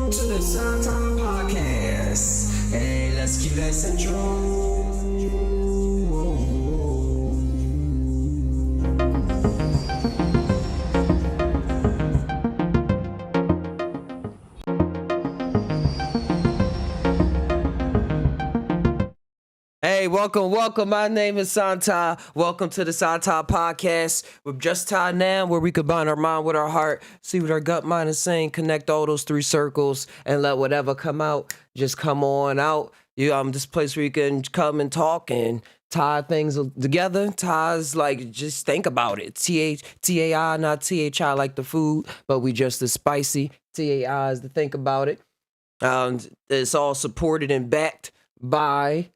Welcome to the Tainow podcast. Hey, let's keep that central. Hey, welcome. My name is Santa. Welcome to the Santa podcast with Just Tainow, where we combine our mind with our heart, see what our gut mind is saying, connect all those three circles, and let whatever come out just come on out. This place where you can come and talk and tie things together. Ties like just think about it. T-A-I, not T-H-I like the food, but we just as spicy. T-A-I is to think about it. It's all supported and backed by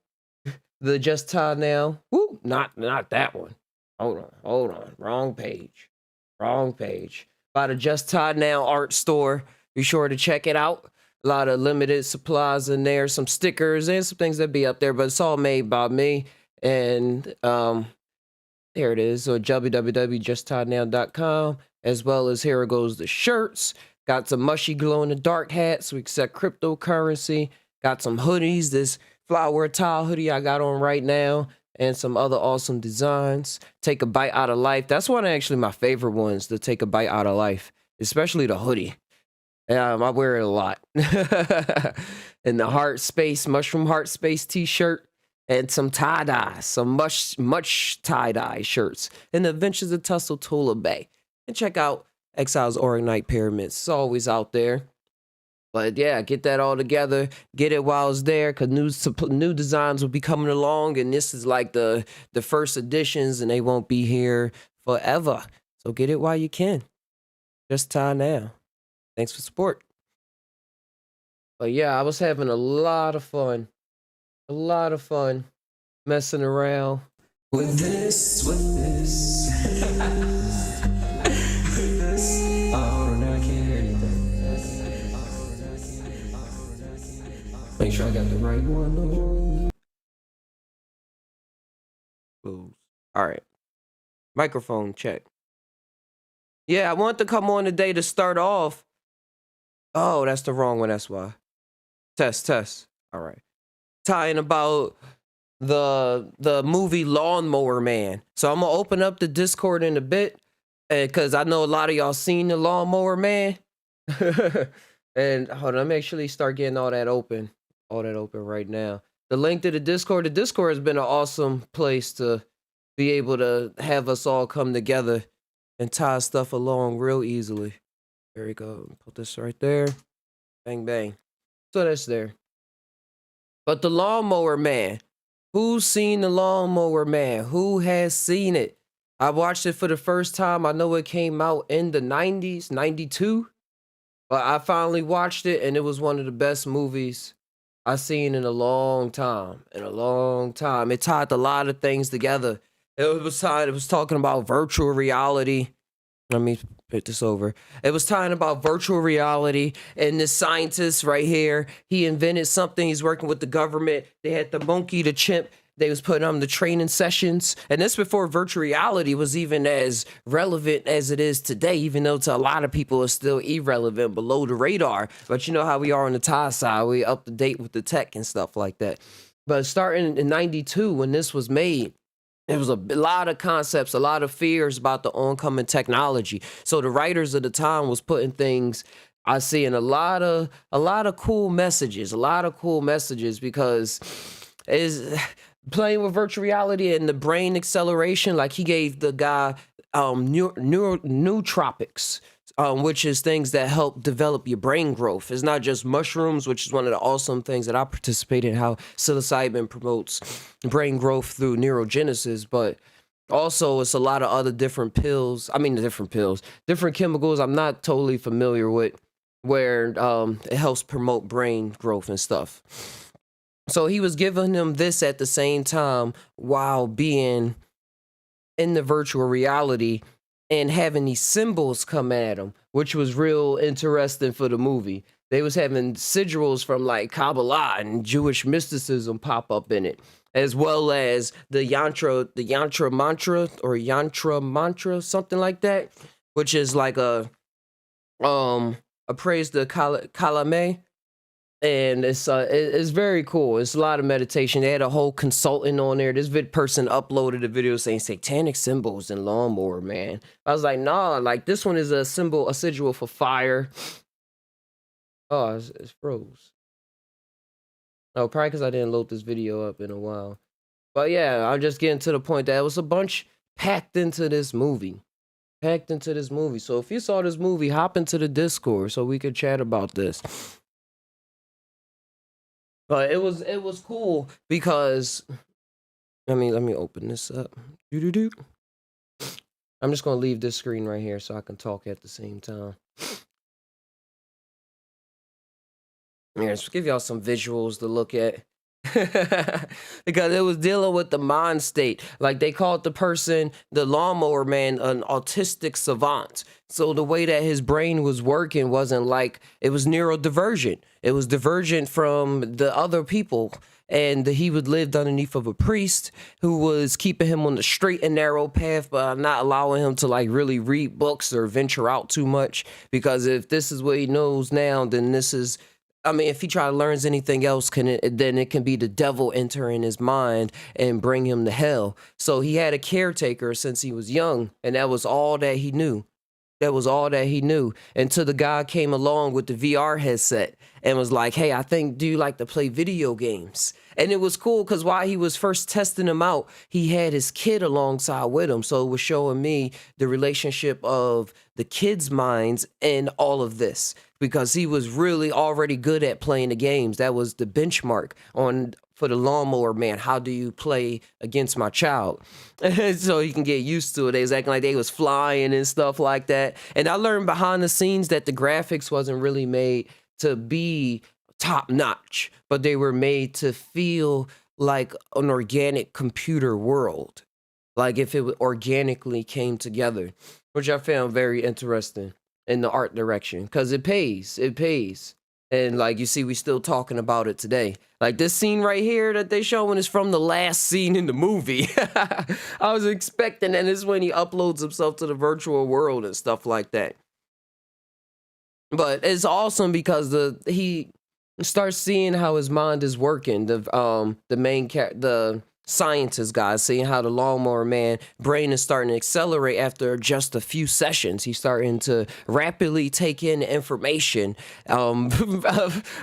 the Just Tainow. Woo, not that one. Hold on. Wrong page. By the Just Tainow art store. Be sure to check it out. A lot of limited supplies in there, some stickers and some things that be up there, but it's all made by me. And there it is. So www.justtainow.com, as well as here goes the shirts. Got some mushy glow in the dark hats. We accept cryptocurrency. Got some hoodies. This flower tile hoodie I got on right now, and some other awesome designs. Take a bite out of life. That's one of actually my favorite ones, to take a bite out of life, especially the hoodie. I wear it a lot. And the heart space, mushroom heart space t-shirt, and some tie-dye, some much tie-dye shirts, and the Adventures of Tussle Tula Bay. And check out Exile's Orgonite Pyramids. It's always out there. But yeah, get that all together. Get it while it's there, because new designs will be coming along, and this is like the first editions, and they won't be here forever. So get it while you can. Just Tainow. Thanks for support. But yeah, I was having a lot of fun messing around With this. Oh, no, I can't hear anything. Make sure I got the right one. All right. Microphone check. Yeah, I want to come on today to start off. Oh, that's the wrong one. That's why. Test. All right. Tying about the movie Lawnmower Man. So I'm gonna open up the Discord in a bit, because I know a lot of y'all seen the Lawnmower Man. And hold on, let me actually start getting all that open right now. The link to the Discord. The Discord has been an awesome place to be able to have us all come together and tie stuff along real easily. There we go. Put this right there. Bang, bang. So that's there. But the Lawnmower Man. Who's seen the Lawnmower Man? Who has seen it? I watched it for the first time. I know it came out in the 90s, 92. But I finally watched it, and it was one of the best movies I've seen in a long time. It tied a lot of things together. It was talking about virtual reality. Let me put this over. It was talking about virtual reality, and this scientist right here, he invented something. He's working with the government. They had the monkey, the chimp. They was putting on the training sessions. And this before virtual reality was even as relevant as it is today, even though to a lot of people it's still irrelevant, below the radar. But you know how we are on the Thai side. We up to date with the tech and stuff like that. But starting in 92, when this was made, there was a lot of concepts, a lot of fears about the oncoming technology. So the writers of the time was putting things, I see, in a lot of cool messages, because is playing with virtual reality and the brain acceleration. Like he gave the guy nootropics, which is things that help develop your brain growth. It's not just mushrooms, which is one of the awesome things that I participate in, how psilocybin promotes brain growth through neurogenesis, but also it's a lot of other different chemicals I'm not totally familiar with, where it helps promote brain growth and stuff. So he was giving him this at the same time while being in the virtual reality and having these symbols come at him, which was real interesting for the movie. They was having sigils from like Kabbalah and Jewish mysticism pop up in it, as well as the yantra mantra, something like that, which is like a appraise the kalame. And it's very cool. It's a lot of meditation. They had a whole consultant on there. This person uploaded a video saying satanic symbols in lawnmower, man. I was like, nah, like this one is a sigil for fire. Oh, it's froze. Oh, probably because I didn't load this video up in a while. But yeah, I'm just getting to the point that it was a bunch packed into this movie. So if you saw this movie, hop into the Discord so we could chat about this. But it was cool because let me open this up. I'm just gonna leave this screen right here so I can talk at the same time. Yeah, just give y'all some visuals to look at. Because it was dealing with the mind state. Like they called the person, the lawnmower man, an autistic savant. So the way that his brain was working wasn't like, it was neurodivergent. It was divergent from the other people. And he would live underneath of a priest who was keeping him on the straight and narrow path, but not allowing him to like really read books or venture out too much. Because if this is what he knows now, then this is, I mean, if he try to learn anything else, then it can be the devil entering his mind and bring him to hell. So he had a caretaker since he was young, and that was all that he knew. Until the guy came along with the VR headset and was like, hey, do you like to play video games? And it was cool because while he was first testing him out, he had his kid alongside with him. So it was showing me the relationship of the kids' minds and all of this, because he was really already good at playing the games. That was the benchmark for the lawnmower man. How do you play against my child? So he can get used to it. They was acting like they was flying and stuff like that. And I learned behind the scenes that the graphics wasn't really made to be top notch, but they were made to feel like an organic computer world. Like if it organically came together, which I found very interesting in the art direction, because it pays. And like you see, we still talking about it today. Like this scene right here that they showing is from the last scene in the movie. I was expecting, and it's when he uploads himself to the virtual world and stuff like that. But it's awesome because he starts seeing how his mind is working. The scientist guy seeing how the lawnmower man brain is starting to accelerate after just a few sessions. He's starting to rapidly take in information,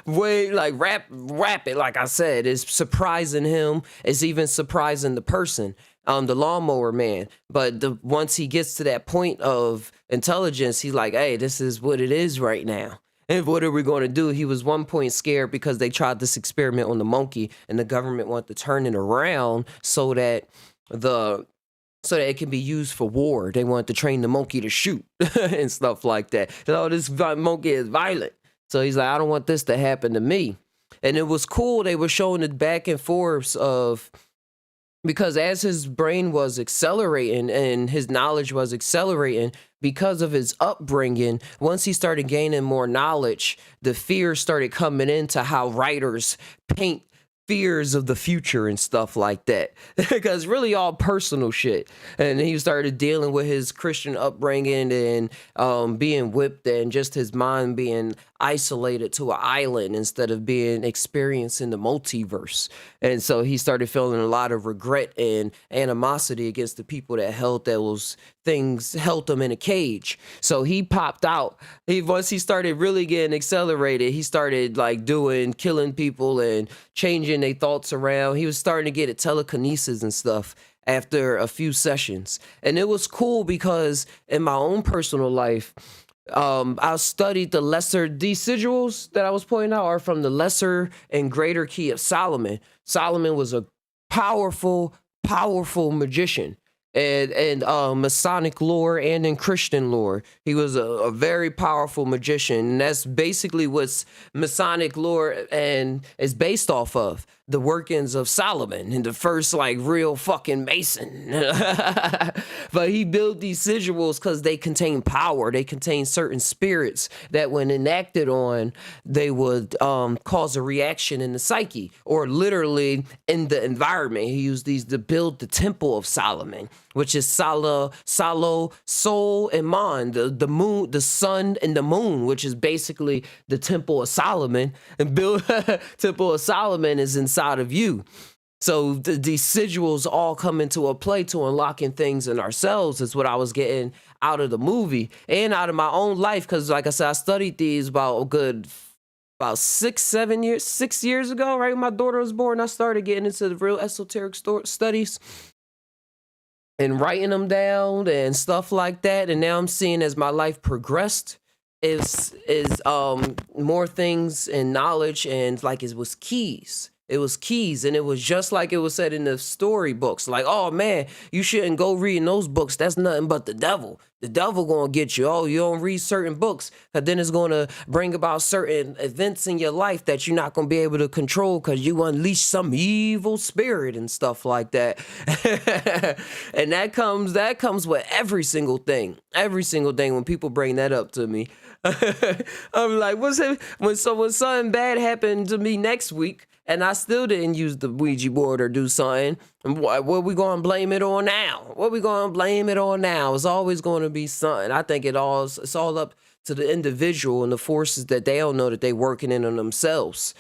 way like rapid. Like I said, it's surprising him. It's even surprising the person, the lawnmower man. But once he gets to that point of intelligence, he's like, hey, this is what it is right now. And what are we going to do? He was one point scared because they tried this experiment on the monkey, and the government wanted to turn it around so that it can be used for war. They wanted to train the monkey to shoot and stuff like that. Oh, this monkey is violent. So he's like, I don't want this to happen to me. And it was cool. They were showing the back and forths of, because as his brain was accelerating and his knowledge was accelerating because of his upbringing, once he started gaining more knowledge, the fears started coming into how writers paint fears of the future and stuff like that, because really all personal shit. And he started dealing with his Christian upbringing and being whipped, and just his mind being isolated to an island instead of being experienced in the multiverse. And so he started feeling a lot of regret and animosity against the people that held those things, held him in a cage. So he popped out. Once he started really getting accelerated, he started like killing people and changing their thoughts around. He was starting to get at telekinesis and stuff after a few sessions. And it was cool because in my own personal life, I studied these sigils that I was pointing out are from the lesser and greater key of Solomon. Solomon was a powerful magician. And Masonic lore and in Christian lore, he was a very powerful magician. And that's basically what Masonic lore and is based off of. The workings of Solomon and the first like real fucking Mason. But he built these sigils because they contain power. They contain certain spirits that when enacted on, they would cause a reaction in the psyche or literally in the environment. He used these to build the Temple of Solomon, which is soul and mind, the moon, the sun and the moon, which is basically the Temple of Solomon. And Temple of Solomon is inside of you. So these sigils all come into a play to unlocking things in ourselves is what I was getting out of the movie and out of my own life. Because like I said, I studied these about 6 years ago, right? When my daughter was born, I started getting into the real esoteric studies and writing them down and stuff like that. And now I'm seeing as my life progressed is more things and knowledge, and like it was keys. It was keys, and it was just like it was said in the storybooks. Like, oh man, you shouldn't go reading those books. That's nothing but the devil. The devil gonna get you. Oh, you don't read certain books, because then it's gonna bring about certain events in your life that you're not gonna be able to control because you unleash some evil spirit and stuff like that. And that comes with every single thing. Every single thing when people bring that up to me. I'm like, what's it when something bad happened to me next week and I still didn't use the Ouija board or do something, and what we gonna blame it on now? What we gonna blame it on now? It's always gonna be something. I think it's all up to the individual and the forces that they don't know that they working in on themselves.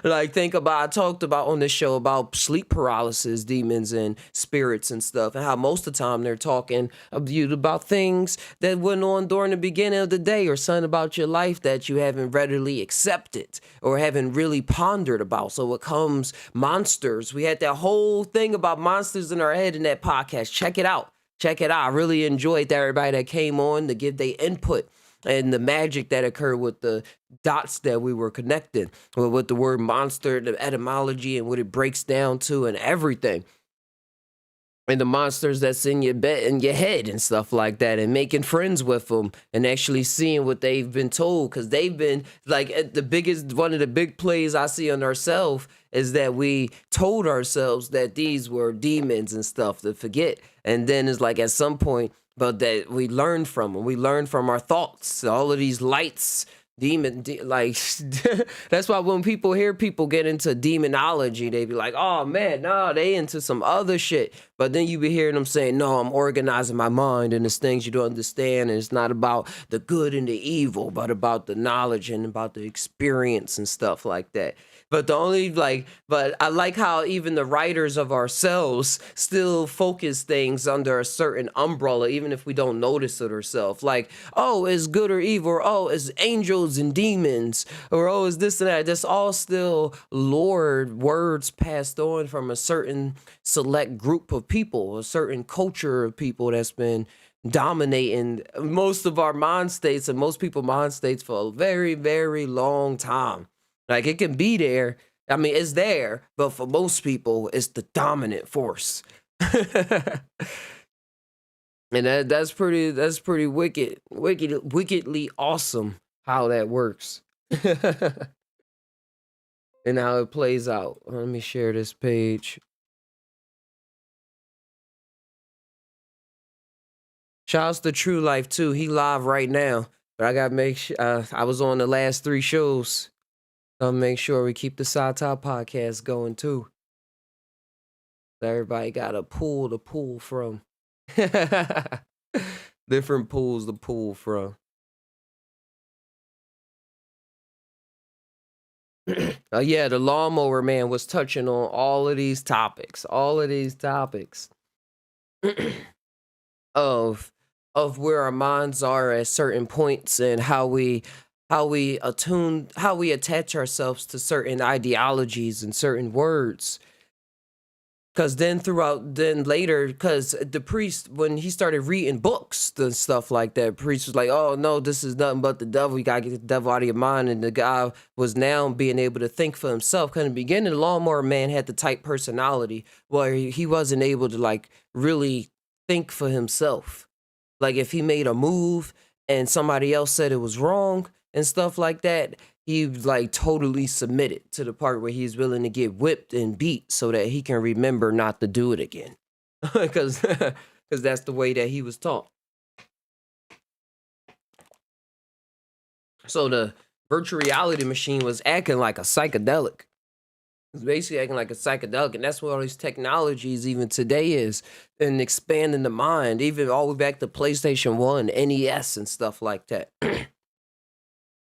Like think about, I talked about on this show about sleep paralysis, demons and spirits and stuff, and how most of the time they're talking about things that went on during the beginning of the day or something about your life that you haven't readily accepted or haven't really pondered about. So it comes monsters. We had that whole thing about monsters in our head in that podcast. Check it out. Check it out. I really enjoyed everybody that came on to give their input and the magic that occurred with the dots that we were connecting with the word monster, the etymology and what it breaks down to and everything. And the monsters that's in your bed, in your head and stuff like that, and making friends with them and actually seeing what they've been told. Because they've been like one of the big plays I see on ourselves is that we told ourselves that these were demons and stuff to forget. And then it's like at some point, but that we learn from them. We learn from our thoughts. All of these lights, like that's why when people hear people get into demonology, they be like, oh man, no, they into some other shit. But then you be hearing them saying, no, I'm organizing my mind and it's things you don't understand, and it's not about the good and the evil, but about the knowledge and about the experience and stuff like that. But but I like how even the writers of ourselves still focus things under a certain umbrella, even if we don't notice it ourselves. Like, oh, it's good or evil, or oh, it's angels and demons, or oh, it's this and that. That's all still Lord words passed on from a certain select group of people, a certain culture of people that's been dominating most of our mind states and most people mind states for a very, very long time. Like it can be there. I mean, it's there, but for most people, it's the dominant force. And that's pretty wickedly awesome how that works. And how it plays out. Let me share this page. Shouts to True Life too. He live right now, but I gotta make sure I was on the last 3 shows. I'll make sure we keep the Side Top podcast going too. Everybody got a pool to pull from. Different pools to pull from. Yeah, the lawnmower man was touching on all of these topics. of where our minds are at certain points and how we attach ourselves to certain ideologies and certain words. Because then later, because the priest, when he started reading books and stuff like that, priest was like, oh no, this is nothing but the devil. You gotta get the devil out of your mind. And the guy was now being able to think for himself. Because in the beginning, the lawnmower man had the type personality where he wasn't able to like really think for himself. Like if he made a move and somebody else said it was wrong and stuff like that, he like totally submitted to the part where he's willing to get whipped and beat so that he can remember not to do it again. Because that's the way that he was taught. So the virtual reality machine was acting like a psychedelic. It's basically acting like a psychedelic, and that's what all these technologies even today is, and expanding the mind, even all the way back to PlayStation 1, NES, and stuff like that.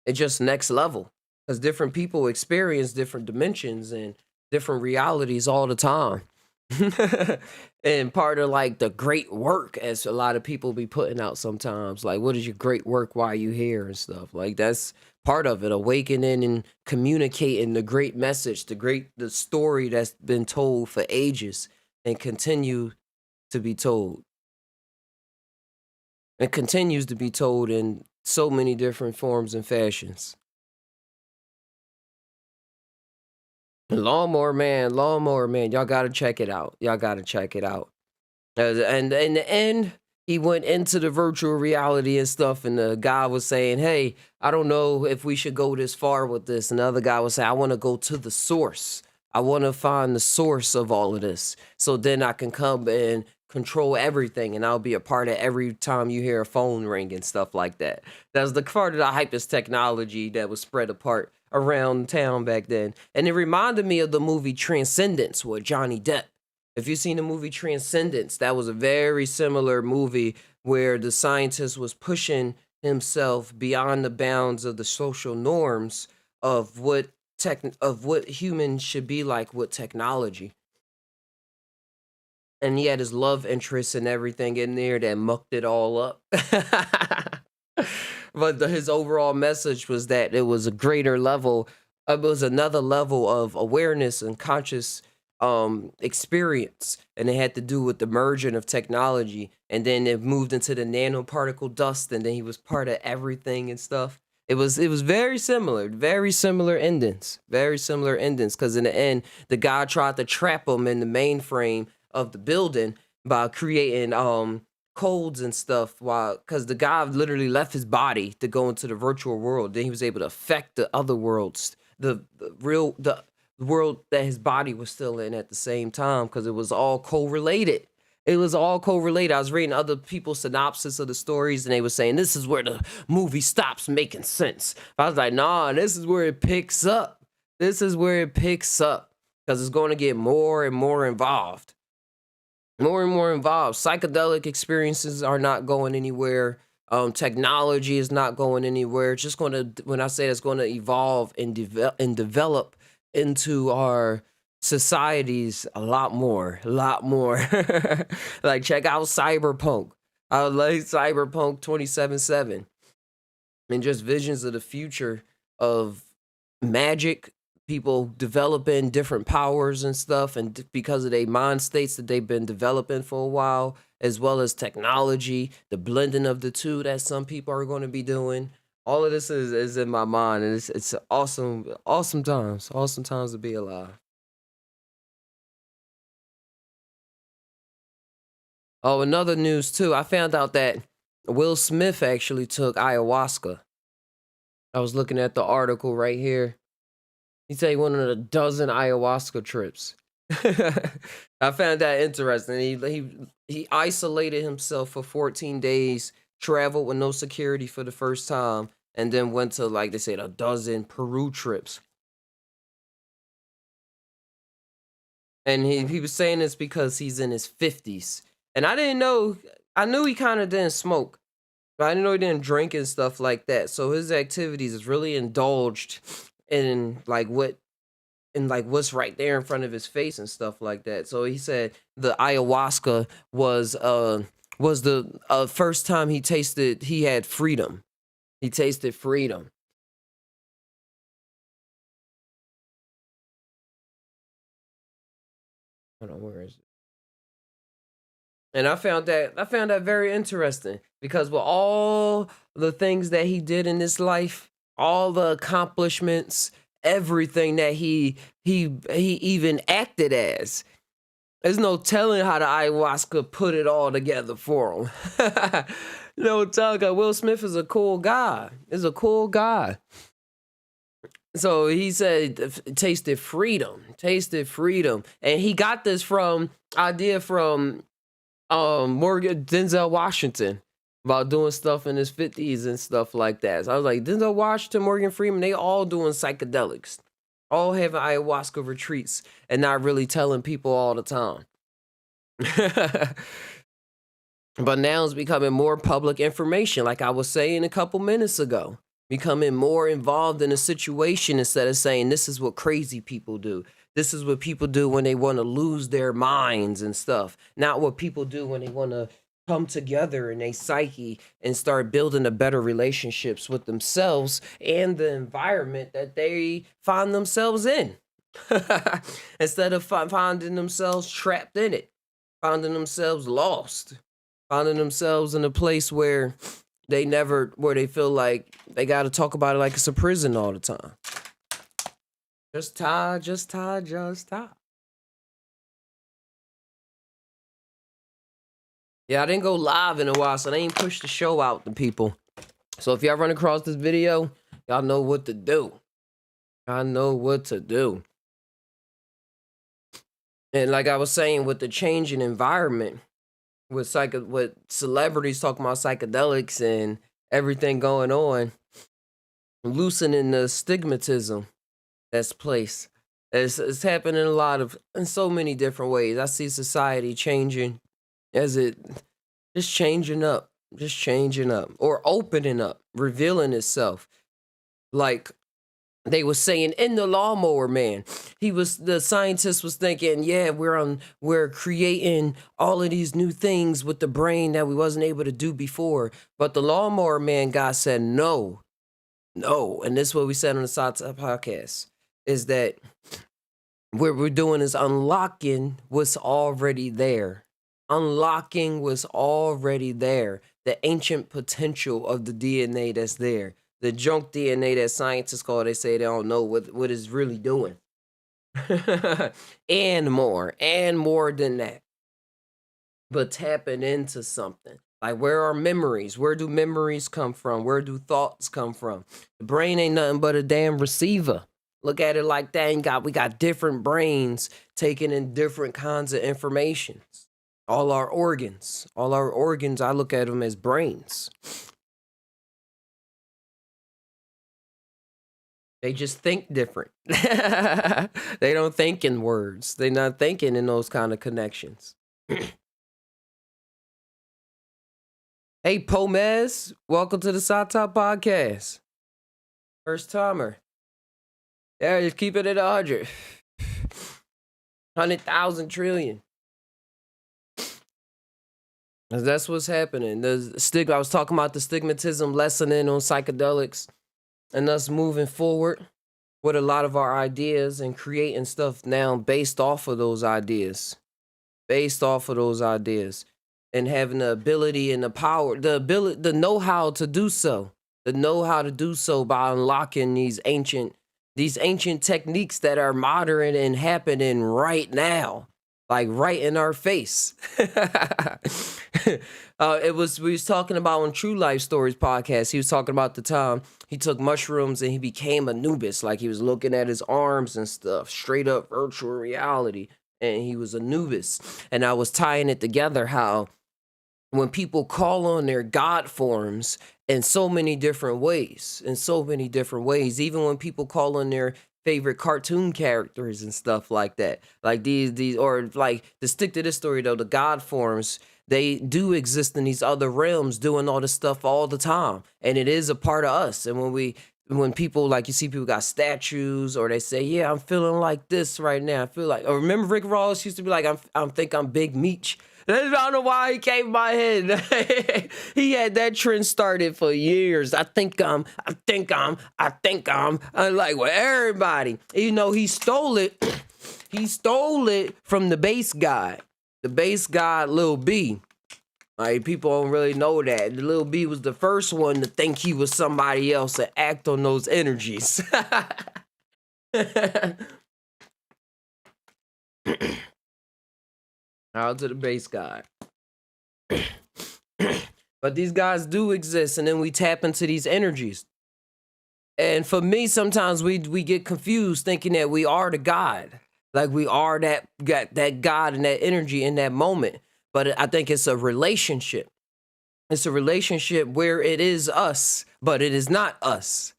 It's just next level because different people experience different dimensions and different realities all the time. And part of like the great work, as a lot of people be putting out sometimes, like, what is your great work, why you here and stuff, like that's part of it, awakening and communicating the great message, the story that's been told for ages and continue to be told and continues to be told in so many different forms and fashions. Lawnmower man, y'all gotta check it out. Y'all gotta check it out. And in the end, he went into the virtual reality and stuff, and the guy was saying, "Hey, I don't know if we should go this far with this." And the other guy was saying, "I want to go to the source. I want to find the source of all of this, so then I can come and control everything, and I'll be a part of every time you hear a phone ring and stuff like that." That's the part of the hypest technology that was spread apart around town back then, and it reminded me of the movie Transcendence with Johnny Depp. If you've seen the movie Transcendence, that was a very similar movie where the scientist was pushing himself beyond the bounds of the social norms of what humans should be like with technology. And he had his love interests and everything in there that mucked it all up. But his overall message was that it was a greater level, it was another level of awareness and conscious experience, and it had to do with the merging of technology, and then it moved into the nanoparticle dust, and then he was part of everything and stuff. It was very similar endings, very similar endings, because in the end the guy tried to trap him in the mainframe of the building by creating codes and stuff, while because the guy literally left his body to go into the virtual world, then he was able to affect the other worlds, the world that his body was still in at the same time, because it was all correlated. It was all correlated. I was reading other people's synopsis of the stories, and they were saying this is where the movie stops making sense. I was like, nah, this is where it picks up. This is where it picks up, because it's going to get more and more involved. More and more involved. Psychedelic experiences are not going anywhere. Technology is not going anywhere. It's just going to, when I say it's going to evolve and develop into our societies a lot more, a lot more. Like, check out Cyberpunk. I like Cyberpunk 2077, and just visions of the future of magic, people developing different powers and stuff, and because of their mind states that they've been developing for a while, as well as technology, the blending of the two that some people are going to be doing. All of this is in my mind, and it's awesome times to be alive. Oh, another news too. I found out that Will Smith actually took ayahuasca. I was looking at the article right here. He said he went on a dozen ayahuasca trips. I found that interesting. He isolated himself for 14 days, traveled with no security for the first time, and then went to, like they said, a dozen Peru trips. And he was saying this because he's in his 50s. And I didn't know, I knew he kind of didn't smoke, but I didn't know he didn't drink and stuff like that. So his activities is really indulged in like what's right there in front of his face and stuff like that. So he said the ayahuasca was the first time he had freedom. He tasted freedom. Hold on, where is it? And I found that very interesting, because with all the things that he did in his life, all the accomplishments, everything that he even acted as, there's no telling how the ayahuasca put it all together for him. No telling. 'Cause Will Smith is a cool guy. Is a cool guy. So he said, tasted freedom, and he got this from idea from Morgan Denzel Washington about doing stuff in his 50s and stuff like that. So I was like, Denzel Washington, Morgan Freeman, they all doing psychedelics. all having ayahuasca retreats and not really telling people all the time. But now it's becoming more public information, like I was saying a couple minutes ago. Becoming more involved in a situation instead of saying this is what crazy people do. This is what people do when they want to lose their minds and stuff. Not what people do when they want to come together in their psyche and start building a better relationships with themselves and the environment that they find themselves in. Instead of finding themselves trapped in it, finding themselves lost, finding themselves in a place where they feel like they got to talk about it like it's a prison all the time. Just tie. Yeah, I didn't go live in a while, so they ain't pushed the show out to people. So if y'all run across this video, y'all know what to do. And like I was saying, with the changing environment, with celebrities talking about psychedelics and everything going on, loosening the stigmatism that's placed. It's happening in so many different ways. I see society changing just changing up, or opening up, revealing itself. Like they were saying in the Lawnmower Man, the scientist was thinking, yeah, we're creating all of these new things with the brain that we wasn't able to do before. But the Lawnmower Man guy said no. And this is what we said on the Sata podcast, is that what we're doing is unlocking what's already there. Unlocking what's already there. The ancient potential of the DNA that's there. The junk DNA that scientists call, they say they don't know what it's really doing. and more than that. But tapping into something. Like, where are memories? Where do memories come from? Where do thoughts come from? The brain ain't nothing but a damn receiver. Look at it like that. We got different brains taking in different kinds of information. All our organs, I look at them as brains. They just think different. They don't think in words. They're not thinking in those kind of connections. Hey, Pomez, welcome to the Sata podcast. First timer. Yeah, just keep it at 100. 100,000 trillion. That's what's happening. I was talking about the stigmatism lessening on psychedelics and us moving forward with a lot of our ideas and creating stuff now based off of those ideas. And having the ability and the power, the know-how to do so. The know-how to do so by unlocking these ancient techniques that are modern and happening right now. Like right in our face. We was talking about on True Life Stories podcast. He was talking about the time he took mushrooms and he became Anubis. Like he was looking at his arms and stuff, straight up virtual reality. And he was Anubis. And I was tying it together how when people call on their God forms in so many different ways, even when people call on their favorite cartoon characters and stuff like that, like these or like to stick to this story though, the God forms, they do exist in these other realms doing all this stuff all the time, and it is a part of us. And when people, like, you see people got statues, or they say, yeah, I'm feeling like this right now, I feel like, or remember Rick Ross used to be like, I'm Big Meech. I don't know why he came in my head. He had that trend started for years. I think I'm like, well, everybody. You know, he stole it. He stole it from the bass god. The bass god, Lil B. Like, people don't really know that. The Lil B was the first one to think he was somebody else and act on those energies. Out to the bass god. But these guys do exist, and then we tap into these energies. And for me, sometimes we get confused thinking that we are the God. Like we are that God and that energy in that moment. But I think it's a relationship. It's a relationship where it is us, but it is not us.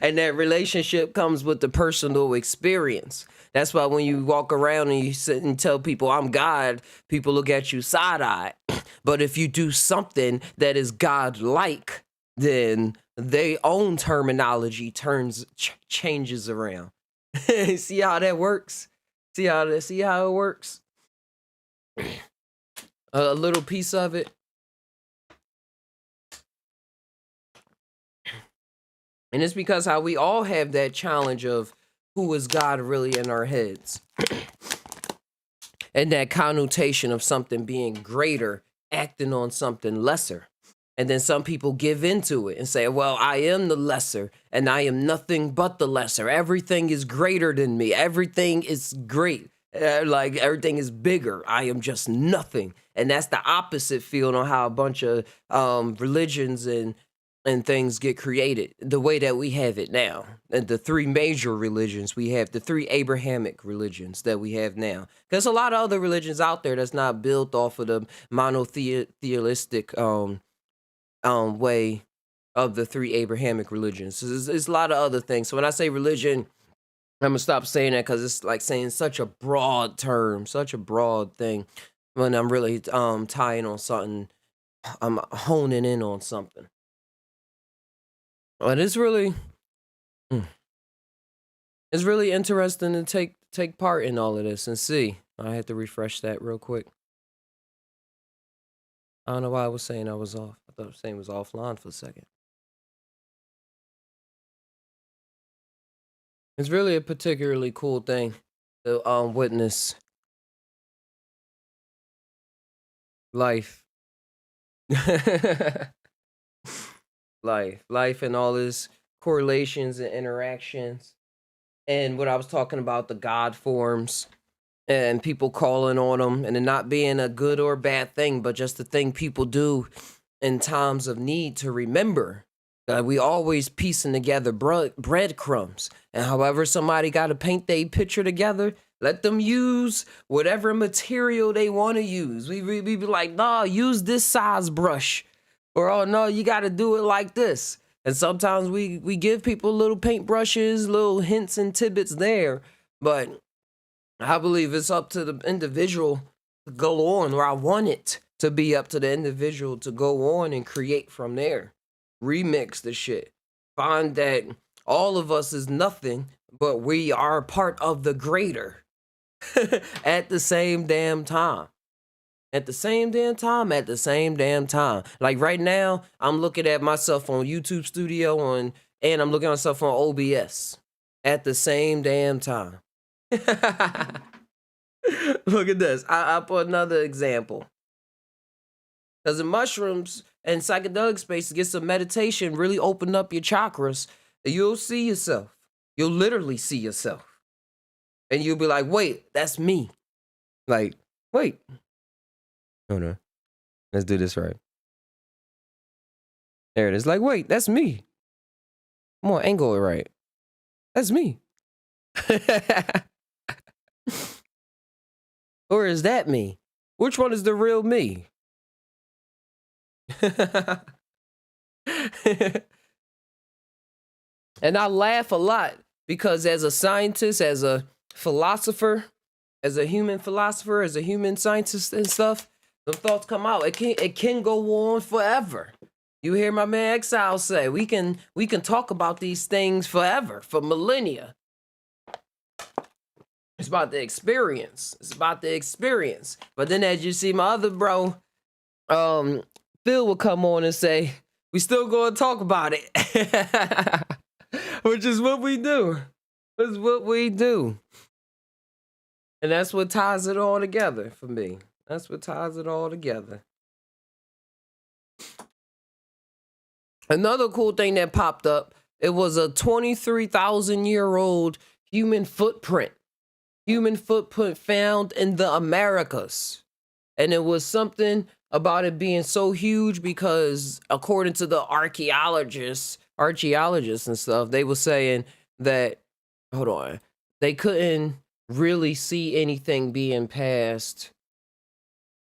And that relationship comes with the personal experience. That's why when you walk around and you sit and tell people I'm God, people look at you side-eyed. But if you do something that is God-like, then their own terminology changes around. See how that works? See how it works? A little piece of it. And it's because how we all have that challenge of who is God really in our heads. And that connotation of something being greater, acting on something lesser. And then some people give into it and say, well, I am the lesser and I am nothing but the lesser. Everything is greater than me. Everything is great. Like everything is bigger. I am just nothing. And that's the opposite field on how a bunch of religions and things get created the way that we have it now. And the three major religions we have, the three Abrahamic religions that we have now. Because a lot of other religions out there that's not built off of the monotheistic way of the three Abrahamic religions. There's a lot of other things. So when I say religion, I'm gonna stop saying that because it's like saying such a broad term, such a broad thing. When I'm really tying on something, I'm honing in on something. But it's really interesting to take part in all of this and see. I had to refresh that real quick. I don't know why I was saying I was off. I thought I was saying it was offline for a second. It's really a particularly cool thing to witness life. life and all its correlations and interactions. And what I was talking about, the God forms and people calling on them and it not being a good or bad thing, but just the thing people do in times of need to remember that we always piecing together breadcrumbs. And however somebody got to paint their picture together, let them use whatever material they want to use. We be like, nah, use this size brush. Or, oh, no, you got to do it like this. And sometimes we give people little paintbrushes, little hints and tidbits there. But I believe it's up to the individual to go on, or I want it to be up to the individual to go on and create from there. Remix the shit. Find that all of us is nothing, but we are part of the greater at the same damn time. At the same damn time, at the same damn time. Like right now, I'm looking at myself on YouTube Studio and I'm looking at myself on OBS at the same damn time. Look at this. I put another example. Because the mushrooms and psychedelic space to get some meditation, really open up your chakras, you'll see yourself. You'll literally see yourself. And you'll be like, wait, that's me. Like, wait. Oh no. Let's do this right. There it is. Like, wait, that's me. Come on, angle it right. That's me. Or is that me? Which one is the real me? And I laugh a lot because as a scientist, as a philosopher, as a human philosopher, as a human scientist and stuff, the thoughts come out. It can go on forever. You hear my man Exile say, we can talk about these things forever, for millennia. It's about the experience. It's about the experience. But then as you see my other bro, Phil will come on and say, we still gonna talk about it. Which is what we do. It's what we do. And that's what ties it all together for me. That's what ties it all together. Another cool thing that popped up, it was a 23,000-year-old human footprint found in the Americas. And it was something about it being so huge because according to the archaeologists and stuff, they were saying that, hold on, they couldn't really see anything being past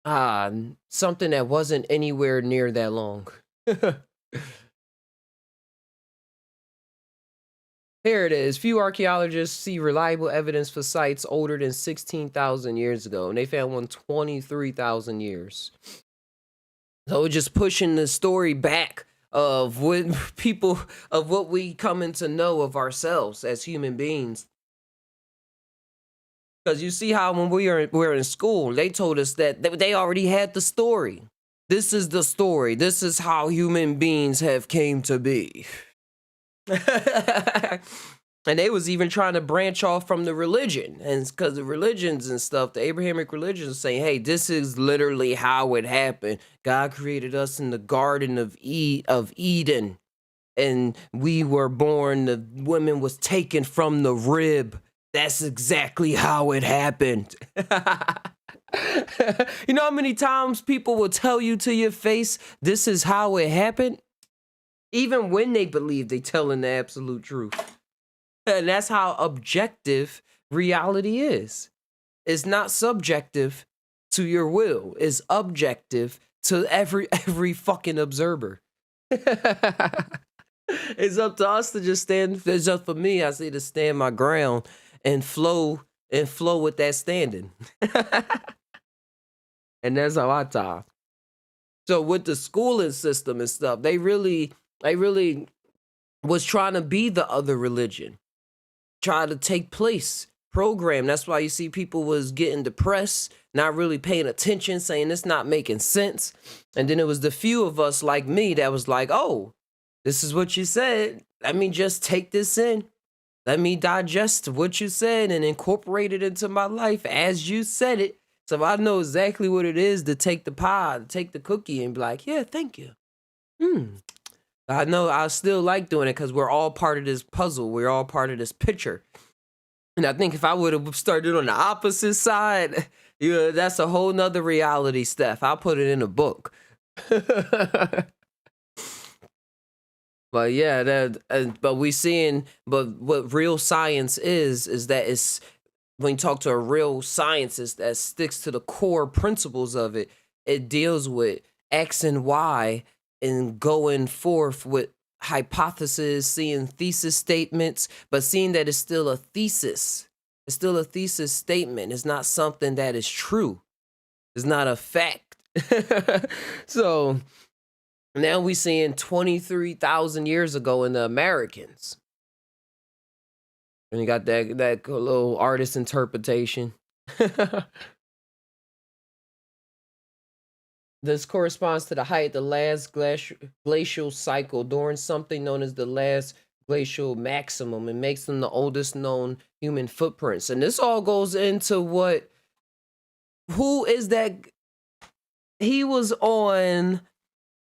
something that wasn't anywhere near that long. Here it is. Few archaeologists see reliable evidence for sites older than 16,000 years ago, and they found one 23,000 years. So just pushing the story back of what people, of what we coming to know of ourselves as human beings. Because you see how when we were in school, they told us that they already had the story. This is the story. This is how human beings have came to be. And they was even trying to branch off from the religion, and because the religions and stuff, the Abrahamic religions saying, hey, this is literally how it happened. God created us in the Garden of Eden, and we were born, the woman was taken from the rib. That's exactly how it happened. You know how many times people will tell you to your face, this is how it happened? Even when they believe they telling the absolute truth. And that's how objective reality is. It's not subjective to your will. It's objective to every fucking observer. It's up to us to just stand. It's up for me, I say, to stand my ground and flow with that standing. And that's how I talk. So with the schooling system and stuff, they really was trying to be the other religion, try to take place, program. That's why you see people was getting depressed, not really paying attention, saying it's not making sense. And then it was the few of us like me that was like, oh, this is what you said. Let me just take this in. Let me digest what you said and incorporate it into my life as you said it. So I know exactly what it is to take the pie, to take the cookie and be like, yeah, thank you. I know I still like doing it because we're all part of this puzzle. We're all part of this picture. And I think if I would have started on the opposite side, yeah, that's a whole nother reality stuff. I'll put it in a book. But yeah, but what real science is that it's, when you talk to a real scientist that sticks to the core principles of it, it deals with X and Y and going forth with hypotheses, seeing thesis statements, but seeing that it's still a thesis. It's still a thesis statement. It's not something that is true. It's not a fact. So now we seeing 23,000 years ago in the Americans. And you got that little artist interpretation. This corresponds to the height of the last glacial cycle during something known as the last glacial maximum. It makes them the oldest known human footprints. And this all goes into who is that? He was on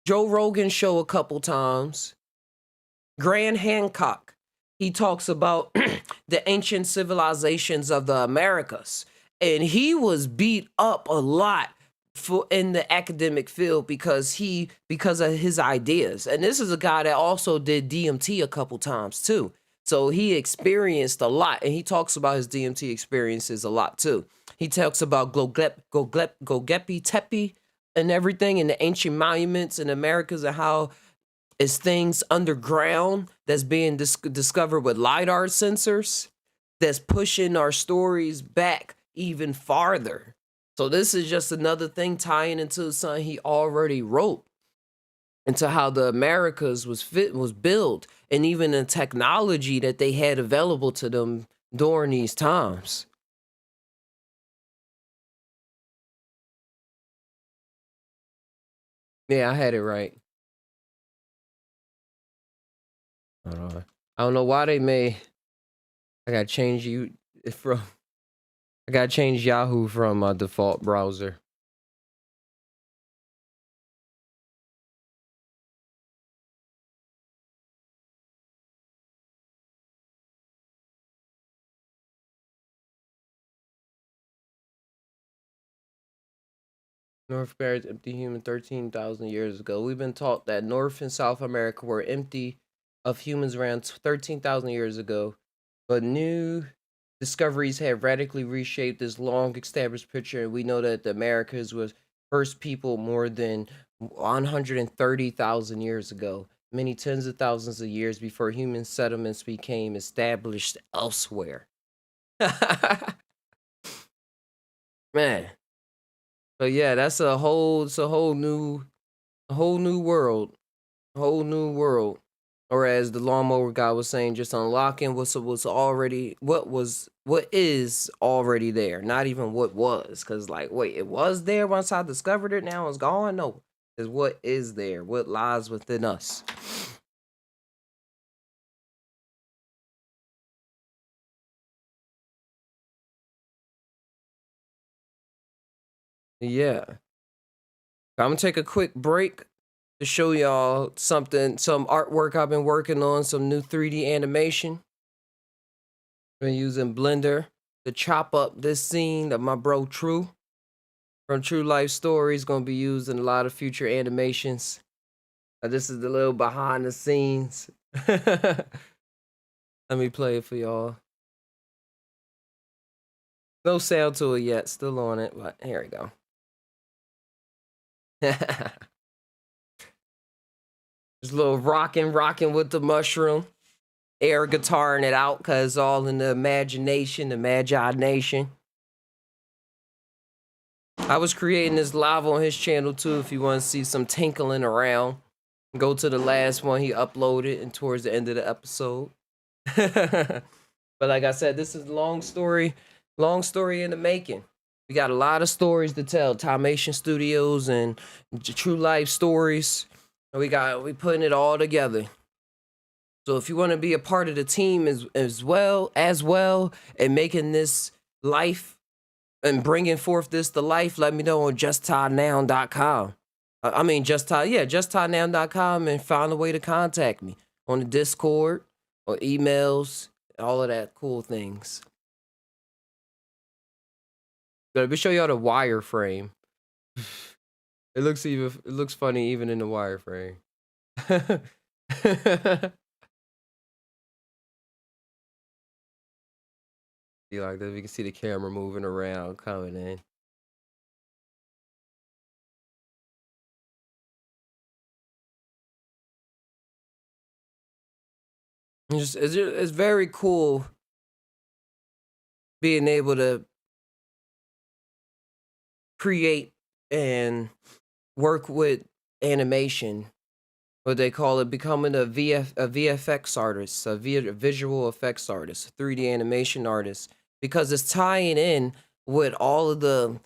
Joe Rogan's show a couple times. Graham Hancock. He talks about the ancient civilizations of the Americas. And he was beat up a lot in the academic field because of his ideas. And this is a guy that also did DMT a couple times too. So he experienced a lot, and he talks about his DMT experiences a lot too. He talks about Göbekli Tepe and everything, and the ancient monuments in Americas, and how it's things underground that's being discovered with LiDAR sensors that's pushing our stories back even farther. So this is just another thing tying into something he already wrote, into how the Americas was built, and even the technology that they had available to them during these times. Yeah, I had it right. Hold on. I don't know why they made. I gotta change I gotta change Yahoo from my default browser. North America empty human 13,000 years ago. We've been taught that North and South America were empty of humans around 13,000 years ago, but new discoveries have radically reshaped this long established picture, and we know that the Americas was first people more than 130,000 years ago. many tens of thousands of years before human settlements became established elsewhere. Man. But yeah, that's it's a whole new world. Whole new world. Or as the lawnmower guy was saying, just unlocking what is already there, not even what was. Cause like, wait, it was there once I discovered it, now it's gone? No. Is what is there, what lies within us. Yeah. I'm gonna take a quick break to show y'all some artwork I've been working on, some new 3D animation. Been using Blender to chop up this scene of my bro True from True Life Stories. Gonna be used in a lot of future animations. This is the little behind the scenes. Let me play it for y'all. No sound to it yet, still on it, but here we go. Just a little rocking with the mushroom. Air guitaring it out because all in the imagination, the Magi Nation. I was creating this live on his channel too. If you want to see some tinkling around, go to the last one he uploaded and towards the end of the episode. But like I said, this is long story in the making. We got a lot of stories to tell. Tainowation Studios and True Life Stories. We putting it all together. So if you want to be a part of the team as well, and making this life and bringing forth this to life, let me know on justtainow.com. justtainow.com, and find a way to contact me on the Discord or emails, all of that cool things. Let me show y'all the wireframe. It looks funny even in the wireframe. See like this, we can see the camera moving around, coming in. It's very cool being able to create and work with animation, what they call it, becoming a VFX artist, a visual effects artist, a 3D animation artist, because it's tying in with all of the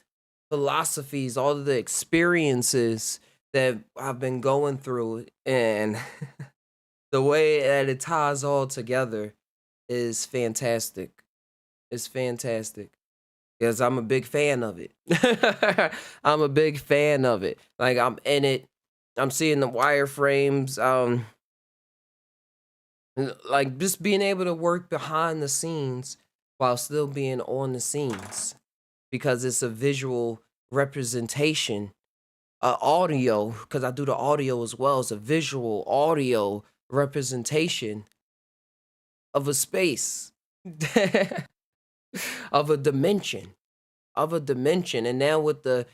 philosophies, all of the experiences that I've been going through, and the way that it ties all together is fantastic. It's fantastic. Because I'm a big fan of it. I'm a big fan of it. Like, I'm in it. I'm seeing the wireframes. Like, just being able to work behind the scenes while still being on the scenes. Because it's a visual representation. Audio, because I do the audio as well. It's a visual audio representation of a space. Of a dimension. And now with the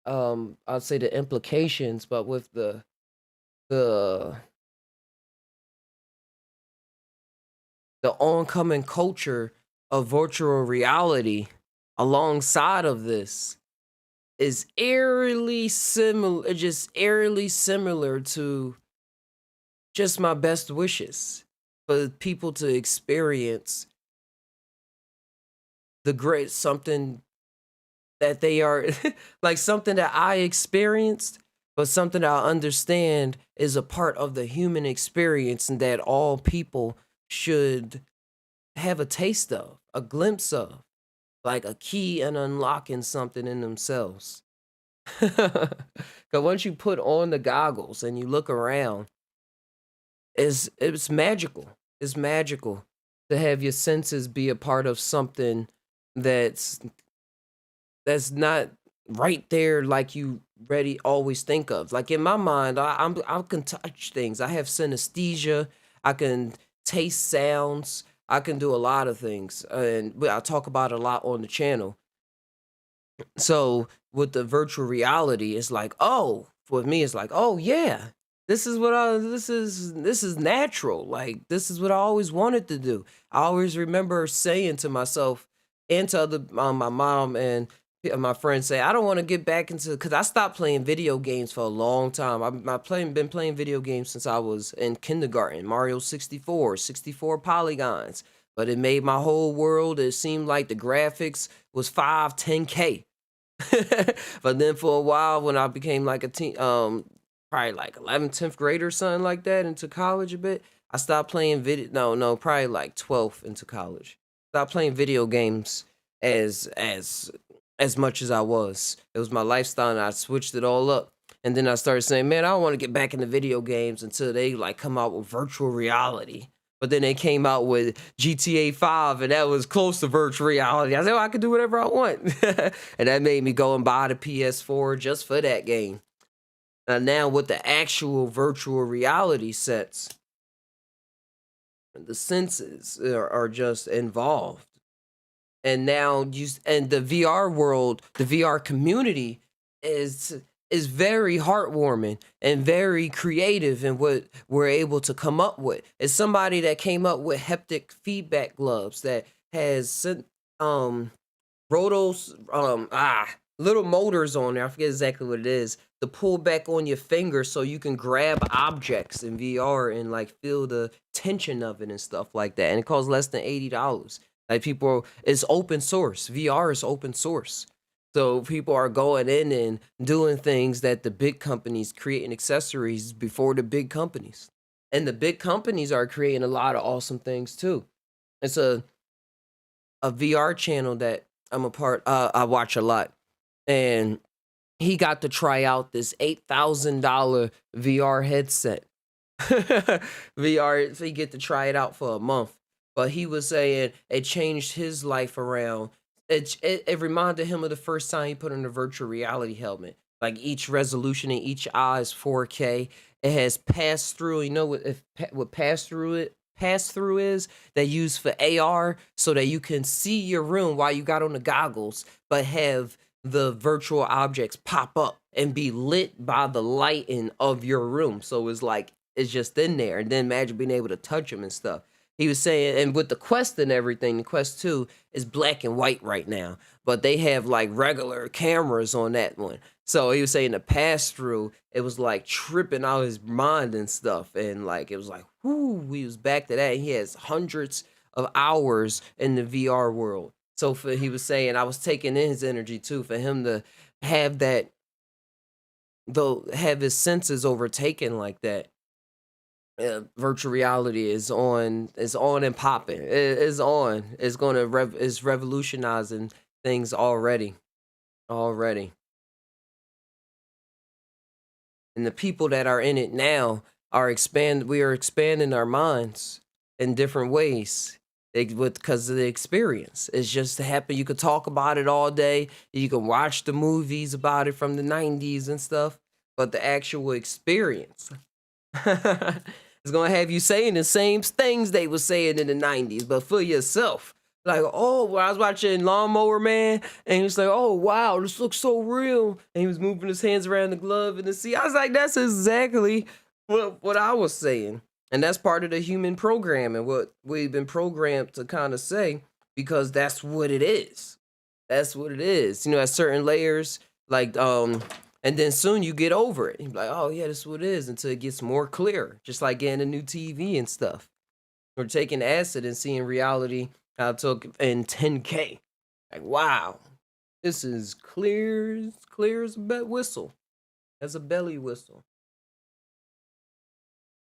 I'll say the implications, but with the oncoming culture of virtual reality alongside of this is eerily similar to just my best wishes for people to experience the great something that they are like something that I experienced, but something I understand is a part of the human experience and that all people should have a taste of, a glimpse of, like a key and unlocking something in themselves. Because once you put on the goggles and you look around, it's magical. It's magical to have your senses be a part of something that's not right there like you always think of. Like in my mind, I can touch things. I have synesthesia. I can taste sounds. I can do a lot of things, and I talk about it a lot on the channel. So with the virtual reality, it's like, oh, with me, it's like, oh yeah, this is what this is natural. Like this is what I always wanted to do. I always remember saying to myself and to other my mom and my friends say, I don't want to get back into because I stopped playing video games for a long time. Been playing video games since I was in kindergarten. Mario 64, 64 polygons, but it made my whole world. It seemed like the graphics was 10K. But then for a while, when I became like a teen, probably like 11th, 10th grade or something like that, into college a bit, I stopped playing video. No, probably like 12th into college. Stopped playing video games as as much as I was. It was my lifestyle, and I switched it all up. And then I started saying, man, I don't want to get back into video games until they like come out with virtual reality. But then they came out with GTA 5, and that was close to virtual reality. I said, oh, I can do whatever I want. And that made me go and buy the PS4 just for that game. And now with the actual virtual reality sets, the senses are just involved. And now and the VR world, the VR community is very heartwarming and very creative in what we're able to come up with. It's somebody that came up with haptic feedback gloves that has rotos little motors on there. I forget exactly what it is to pull back on your finger so you can grab objects in VR and like feel the tension of it and stuff like that. And it costs less than $80. Like it's open source. VR is open source. So people are going in and doing things that the big companies creating accessories before the big companies. And the big companies are creating a lot of awesome things too. It's a VR channel that I'm a part I watch a lot. And he got to try out this $8,000 VR headset. VR, so he get to try it out for a month. But he was saying it changed his life around. It reminded him of the first time he put on a virtual reality helmet. Like each resolution in each eye is 4K. It has pass through. You know what pass through is they use for AR so that you can see your room while you got on the goggles, but have the virtual objects pop up and be lit by the lighting of your room. So it's like it's just in there. And then imagine being able to touch them and stuff. He was saying, and with the Quest and everything, the Quest 2 is black and white right now, but they have like regular cameras on that one. So he was saying the pass through, it was like tripping out his mind and stuff. And like, it was like, whoo, he was back to that. He has hundreds of hours in the VR world. So he was saying, I was taking in his energy too, for him to have that, though, have his senses overtaken like that. Virtual reality is on and popping. It's on. It's it's revolutionizing things already. And the people that are in it now we are expanding our minds in different ways. Because of the experience. It's just happen. You could talk about it all day. You can watch the movies about it from the 90s and stuff. But the actual experience is going to have you saying the same things they were saying in the 90s, but for yourself. Like, oh, when I was watching Lawnmower Man, and he was like, oh, wow, this looks so real. And he was moving his hands around the glove and the seat. I was like, that's exactly what I was saying. And that's part of the human programming, what we've been programmed to kind of say, because that's what it is. That's what it is. You know, at certain layers, like, and then soon you get over it. You're like, oh, yeah, this is what it is, until it gets more clear, just like getting a new TV and stuff. Or taking acid and seeing reality how it took in 10K. Like, wow, this is clear as a whistle. As a belly whistle.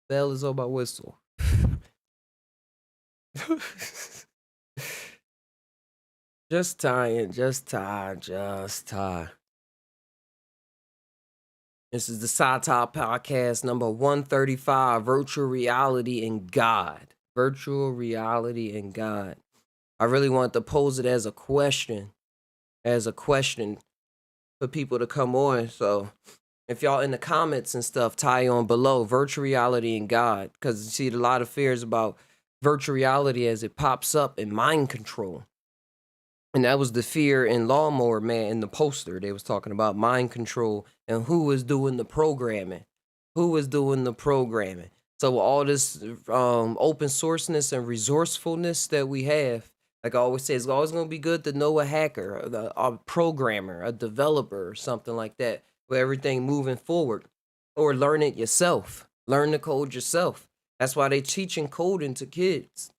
Bell is all about whistle. Just tie. This is the SciTop Podcast number 135, Virtual Reality and God. Virtual Reality and God. I really want to pose it as a question for people to come on. So if y'all in the comments and stuff, tie on below, virtual reality and God. Because you see a lot of fears about virtual reality as it pops up in mind control. And that was the fear in Lawnmower Man in the poster. They was talking about mind control and who was doing the programming. Who was doing the programming. So all this open sourceness and resourcefulness that we have, like I always say, it's always going to be good to know a hacker, a programmer, a developer, or something like that, for everything moving forward. Or learn it yourself. Learn to code yourself. That's why they teaching coding to kids.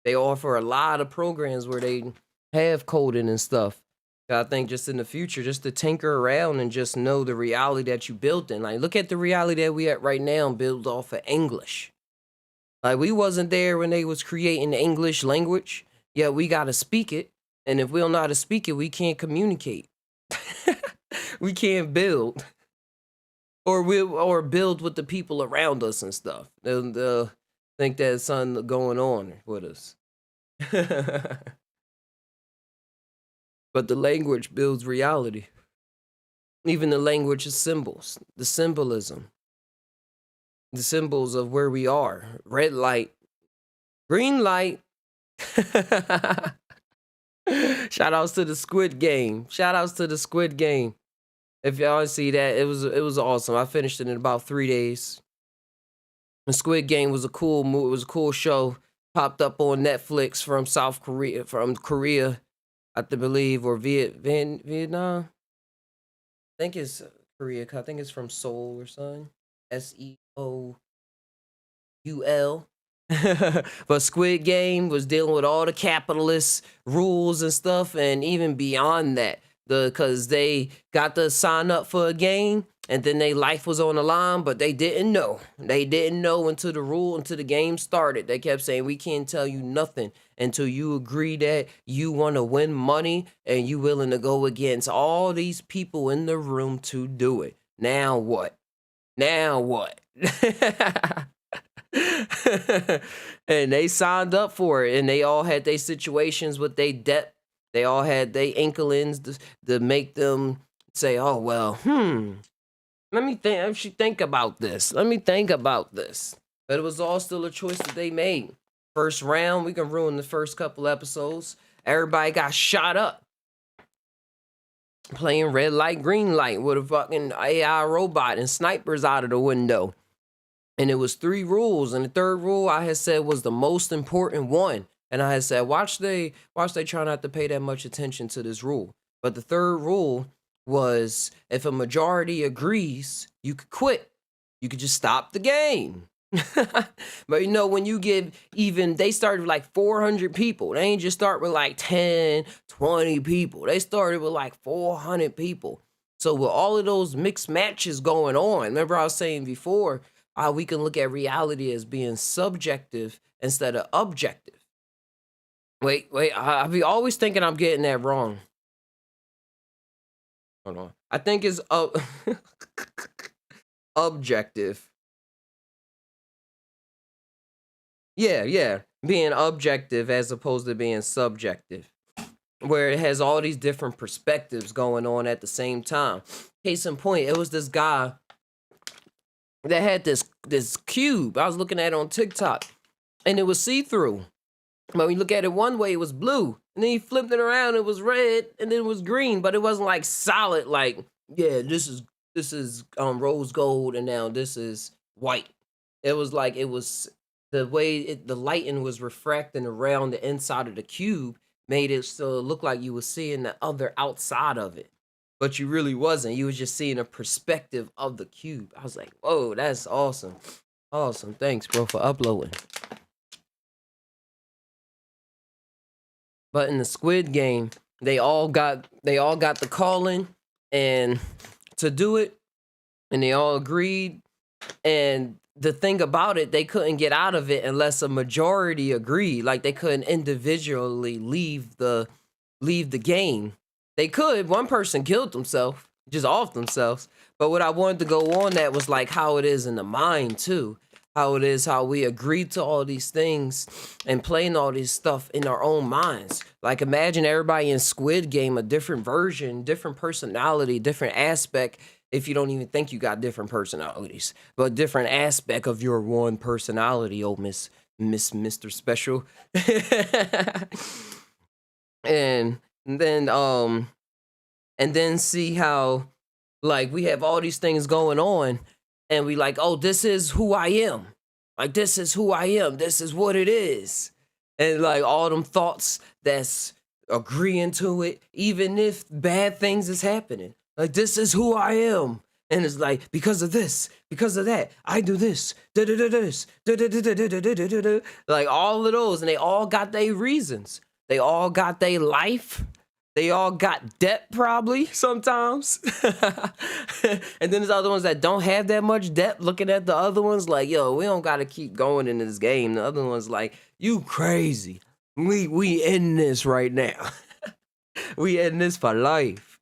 They offer a lot of programs where they have coding and stuff. I think just in the future, just to tinker around and just know the reality that you built in. Like, look at the reality that we at right now, built off of English. Like, we wasn't there when they was creating the English language. Yeah, we got to speak it. And if we don't know how to speak it, we can't communicate. We can't build. Or build with the people around us and stuff. They'll think there's something going on with us. But the language builds reality. Even the language of symbols, the symbolism, the symbols of where we are. Red light, green light. Shout outs to the Squid Game. Shout outs to the Squid Game. If y'all see that, it was awesome. I finished it in about 3 days. The Squid Game was a cool movie. It was a cool show. Popped up on Netflix from South Korea, I believe, or Vietnam. I think it's Korea. I think it's from Seoul or something. Seoul. But Squid Game was dealing with all the capitalist rules and stuff, and even beyond that, because they got to sign up for a game, and then their life was on the line, but they didn't know. They didn't know until the game started. They kept saying, we can't tell you nothing until you agree that you want to win money and you willing to go against all these people in the room to do it. Now what? Now what? And they signed up for it, and they all had their situations with their debt. They all had their inklings to make them say, oh, well, let me think about this. Let me think about this. But it was all still a choice that they made. First round, we can ruin the first couple episodes. Everybody got shot up. Playing red light, green light with a fucking AI robot and snipers out of the window. And it was 3 rules. And the third rule I had said was the most important one. And I had said, watch they try not to pay that much attention to this rule. But the third rule was, if a majority agrees, you could quit. You could just stop the game. But you know, when you give they started with like 400 people. They ain't just start with like 10, 20 people. They started with like 400 people. So with all of those mixed matches going on, remember I was saying before, we can look at reality as being subjective instead of objective. Wait, I be always thinking I'm getting that wrong. Hold on. I think it's objective. Yeah. Being objective as opposed to being subjective. Where it has all these different perspectives going on at the same time. Case in point, it was this guy that had this cube. I was looking at it on TikTok. And it was see-through. But when you look at it one way, it was blue. And then he flipped it around, it was red, and then it was green. But it wasn't like solid, like, yeah, this is rose gold, and now this is white. It was like, it was the way the lighting was refracting around the inside of the cube made it so it looked like you were seeing the other outside of it. But you really wasn't. You was just seeing a perspective of the cube. I was like, whoa, that's awesome. Awesome. Thanks, bro, for uploading. But in the Squid Game, they all got the calling and to do it, and they all agreed. And the thing about it, they couldn't get out of it unless a majority agreed. Like, they couldn't individually leave the game. They could. One person killed themselves, just off themselves. But what I wanted to go on that was like how it is in the mind too. How it is, how we agree to all these things and playing all this stuff in our own minds. Like, imagine everybody in Squid Game, a different version, different personality, different aspect. If you don't even think you got different personalities, but different aspect of your one personality, oh Mr. Special. And and then see how like we have all these things going on and we like, oh, this is who I am. Like this is who I am. This is what it is. And like all them thoughts that's agreeing to it, even if bad things is happening. Like this is who I am. And it's like because of this, because of that, I do this, this, like all of those, and they all got their reasons. They all got their life. They all got debt probably sometimes. And then there's other ones that don't have that much debt. Looking at the other ones like, yo, we don't gotta keep going in this game. The other ones like, you crazy. We in this right now. We in this for life.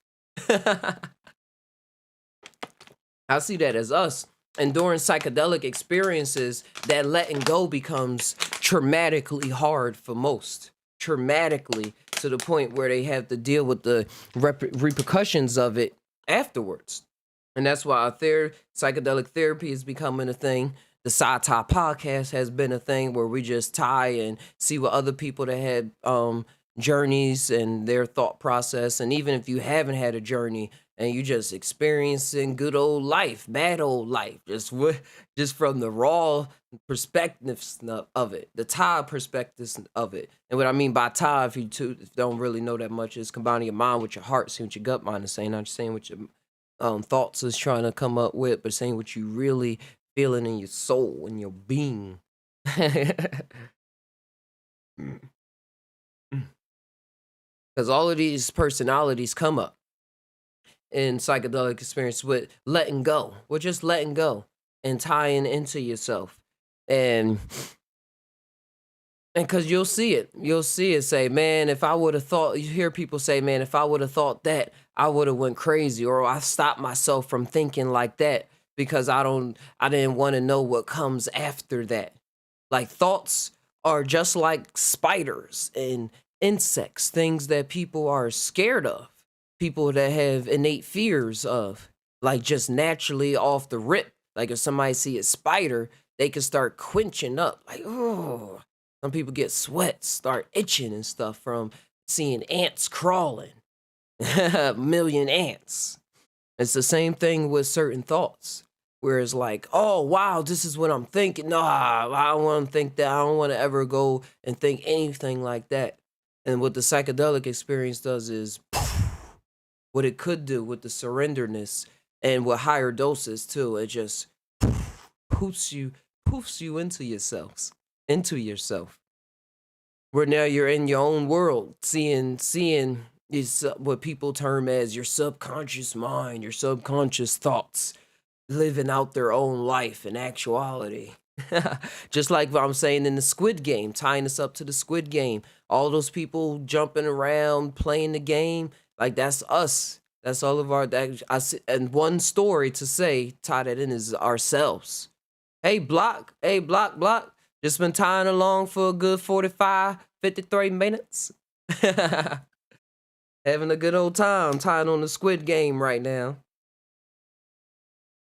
I see that as us. And during psychedelic experiences, that letting go becomes traumatically hard for most. Traumatically to the point where they have to deal with the repercussions of it afterwards. And that's why psychedelic therapy is becoming a thing. The Sci-Tie podcast has been a thing where we just tie and see what other people that had journeys and their thought process. And even if you haven't had a journey and you just experiencing good old life, bad old life, just from the raw perspectives of it, the Thai perspectives of it. And what I mean by Thai, if you don't really know that much, is combining your mind with your heart, seeing what your gut mind is saying, not just saying what your thoughts is trying to come up with, but saying what you really feeling in your soul and your being. Because all of these personalities come up in psychedelic experience with letting go. We're just letting go and tying into yourself. And because you'll see it say, man, if I would have thought, you hear people say, man, if I would have thought that, I would have went crazy, or I stopped myself from thinking like that because I didn't want to know what comes after that. Like thoughts are just like spiders and insects, things that people are scared of, people that have innate fears of, like just naturally off the rip. Like if somebody see a spider, they can start quenching up. Like, oh, some people get sweats, start itching and stuff from seeing ants crawling. A million ants. It's the same thing with certain thoughts. Where it's like, oh, wow, this is what I'm thinking. Nah, I don't want to think that. I don't want to ever go and think anything like that. And what the psychedelic experience does is what it could do with the surrenderness and with higher doses too. It just poofs you into yourself. Where now you're in your own world, seeing is what people term as your subconscious mind, your subconscious thoughts living out their own life in actuality. Just like what I'm saying in the Squid Game, tying us up to the Squid Game. All those people jumping around, playing the game, like that's us. That's all of our, and one story to say, tie that in, is ourselves. Hey, Block. Just been tying along for a good 45, 53 minutes. Having a good old time tying on the Squid Game right now.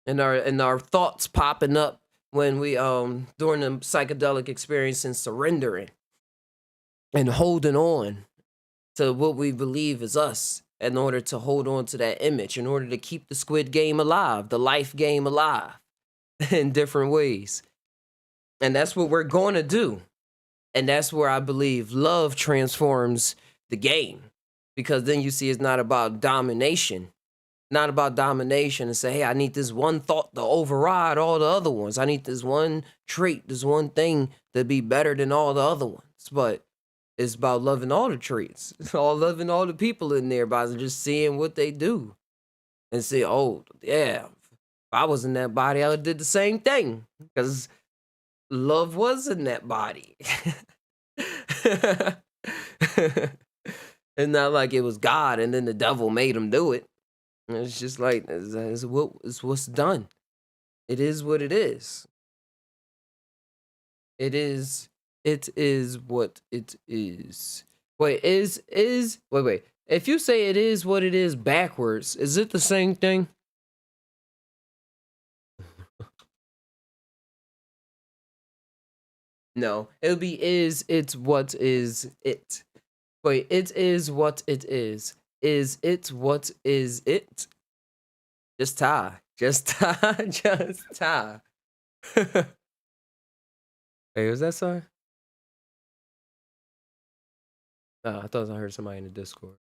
And our thoughts popping up when we during the psychedelic experience and surrendering and holding on to what we believe is us in order to hold on to that image, in order to keep the Squid Game alive, the life game alive in different ways. And that's what we're going to do. And that's where I believe love transforms the game, because then you see it's not about domination. Not about domination and say, hey, I need this one thought to override all the other ones. I need this one trait, this one thing to be better than all the other ones. But it's about loving all the traits, it's all loving all the people in there by just seeing what they do and say, oh, yeah, if I was in that body, I would have did the same thing because love was in that body. And not like it was God and then the devil made him do it. It's just like it's what's done. It is what it is. It is what it is. Wait, wait. If you say it is what it is backwards, is it the same thing? No, it'll be it's what is it. Wait, it is what it is. Is it what is it? Just tie. Just tie. Just tie. Hey, was that song? Oh, I thought I heard somebody in the Discord.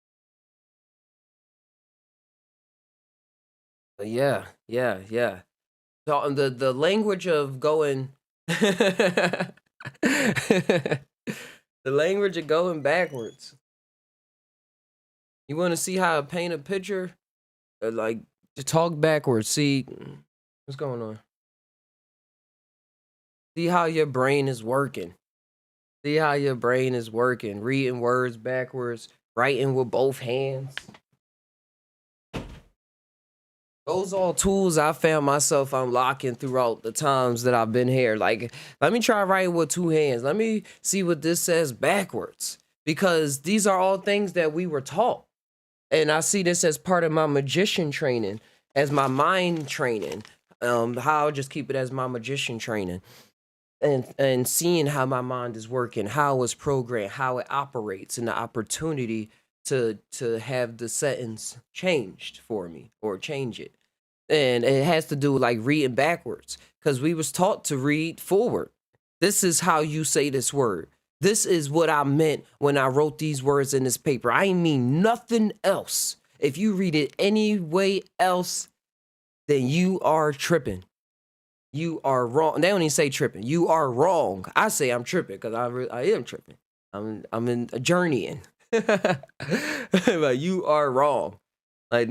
But yeah, yeah, yeah. So the language of going the language of going backwards. You want to see how I paint a picture? Like to talk backwards. See what's going on. See how your brain is working. See how your brain is working. Reading words backwards, writing with both hands. Those all tools I found myself unlocking throughout the times that I've been here. Like, let me try writing with two hands. Let me see what this says backwards. Because these are all things that we were taught. And I see this as part of my magician training, as my mind training. How I'll just keep it as my magician training. And seeing how my mind is working, how it's programmed, how it operates, and the opportunity to have the settings changed for me or change it. And it has to do with like reading backwards because we was taught to read forward. This is how you say this word. This is what I meant when I wrote these words in this paper. I mean nothing else. If you read it any way else, then you are tripping. You are wrong. They don't even say tripping. You are wrong. I say I'm tripping because I am tripping. I'm in a journeying. But you are wrong. Like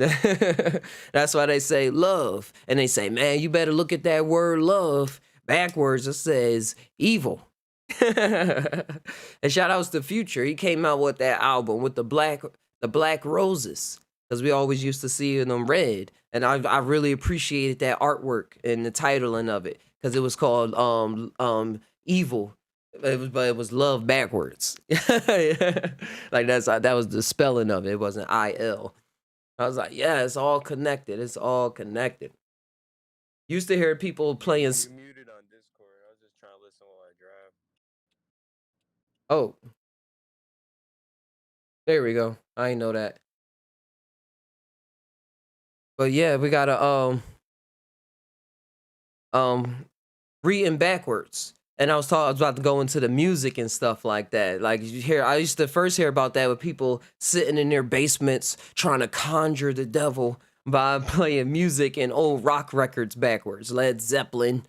that's why they say love, and they say, man, you better look at that word love backwards. It says evil. And shout outs to Future. He came out with that album with the black roses because we always used to see them red, and I really appreciated that artwork and the titling of it because it was called evil. But it was love backwards. Like that was the spelling of it. It wasn't IL. I was like, yeah, it's all connected. It's all connected. Used to hear people playing. You muted on Discord. I was just trying to listen while I drive. Oh, there we go. I ain't know that. But yeah, we gotta reading backwards. And I was about to go into the music and stuff like that. Like you hear, I used to first hear about that with people sitting in their basements trying to conjure the devil by playing music and old rock records backwards. Led Zeppelin,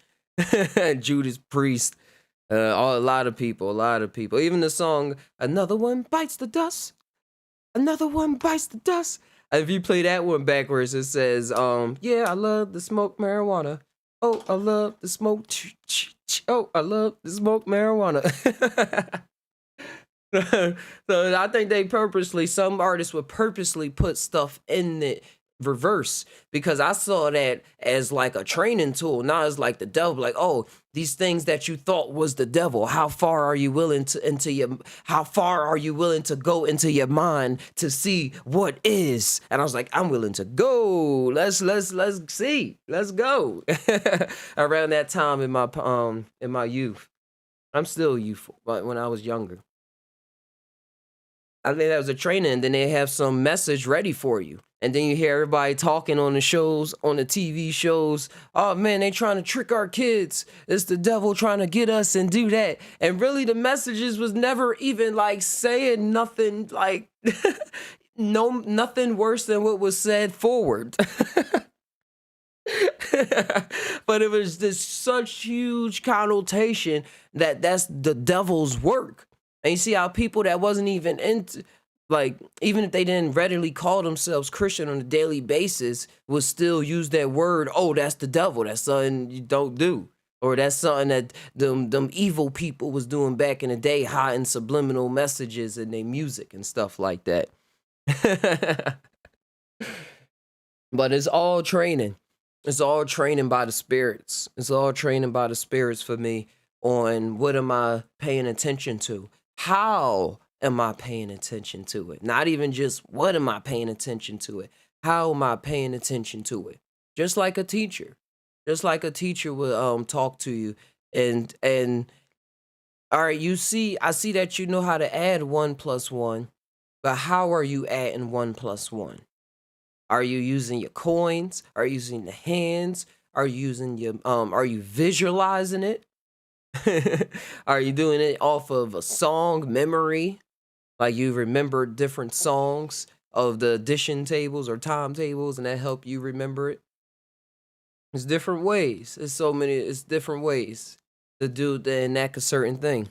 Judas Priest, a lot of people. Even the song "Another One Bites the Dust," another one bites the dust. If you play that one backwards, it says, yeah, I love to smoke marijuana. Oh, I love to smoke. Oh, I love to smoke marijuana. So I think some artists would purposely put stuff in the reverse because I saw that as like a training tool, not as like the devil. Like, oh, these things that you thought was the devil. How far are you willing to go into your mind to see what is? And I was like, I'm willing to go. Let's see. Let's go. Around that time in my youth, I'm still youthful, but when I was younger. I think that was a training, and then they have some message ready for you. And then you hear everybody talking on the shows, on the TV shows. Oh man, they trying to trick our kids. It's the devil trying to get us and do that. And really the messages was never even like saying nothing like nothing worse than what was said forward. But it was this such huge connotation that that's the devil's work. And you see how people that wasn't even into, like, even if they didn't readily call themselves Christian on a daily basis, would still use that word, oh, that's the devil. That's something you don't do. Or that's something that them evil people was doing back in the day, hiding subliminal messages in their music and stuff like that. But it's all training. It's all training by the spirits. It's all training by the spirits for me on what am I paying attention to? How am I paying attention to it? Not even just what am I paying attention to it? How am I paying attention to it? Just like a teacher. Just like a teacher would talk to you and all right, I see that you know how to add 1 + 1. But how are you adding 1 plus 1? Are you using your coins? Are you using the hands? Are you using your are you visualizing it? Are you doing it off of a song memory? Like you remember different songs of the addition tables or timetables and that help you remember it? It's different ways. It's different ways to do to enact a certain thing.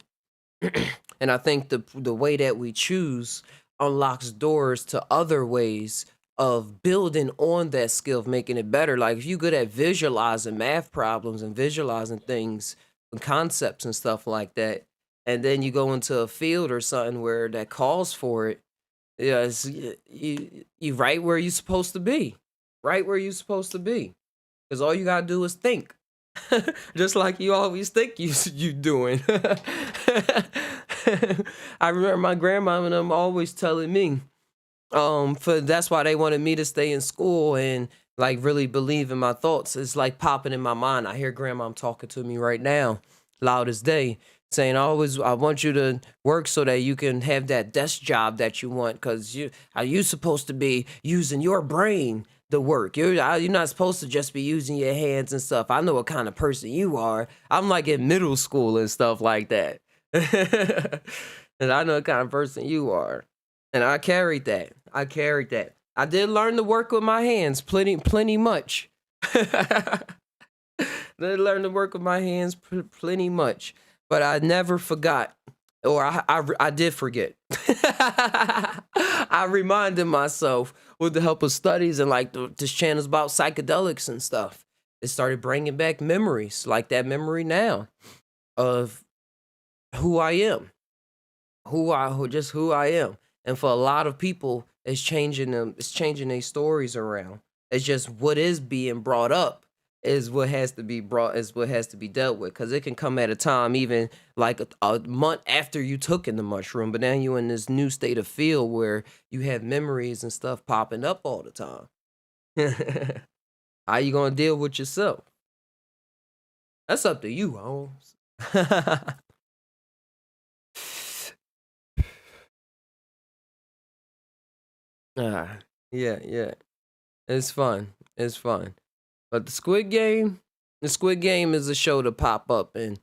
And I think the way that we choose unlocks doors to other ways of building on that skill of making it better. Like if you're good at visualizing math problems and visualizing things and concepts and stuff like that, and then you go into a field or something where that calls for it, yeah, you right where you're supposed to be, right where you're supposed to be, because all you gotta do is think. Just like you always think you doing. I remember my grandma and them always telling me, for that's why they wanted me to stay in school and like really believe in my thoughts. It's like popping in my mind. I hear grandma talking to me right now, loud as day, saying I want you to work so that you can have that desk job that you want, because you supposed to be using your brain to work. You're not supposed to just be using your hands and stuff. I know what kind of person you are. I'm like in middle school and stuff like that. And I know what kind of person you are. And I carried that. I carried that. I did learn to work with my hands plenty much. Did learn to work with my hands plenty much. But I never forgot. Or I did forget. I reminded myself with the help of studies and like this channel's about psychedelics and stuff. It started bringing back memories, like that memory now of who I am, just who I am. And for a lot of people, it's changing them. It's changing their stories around. It's just what is being brought up is what has to be dealt with, because it can come at a time even like a month after you took in the mushroom, but now you in this new state of feel where you have memories and stuff popping up all the time. How you gonna deal with yourself? That's up to you, Holmes. Ah, yeah. It's fun. It's fun. But the Squid Game is a show to pop up and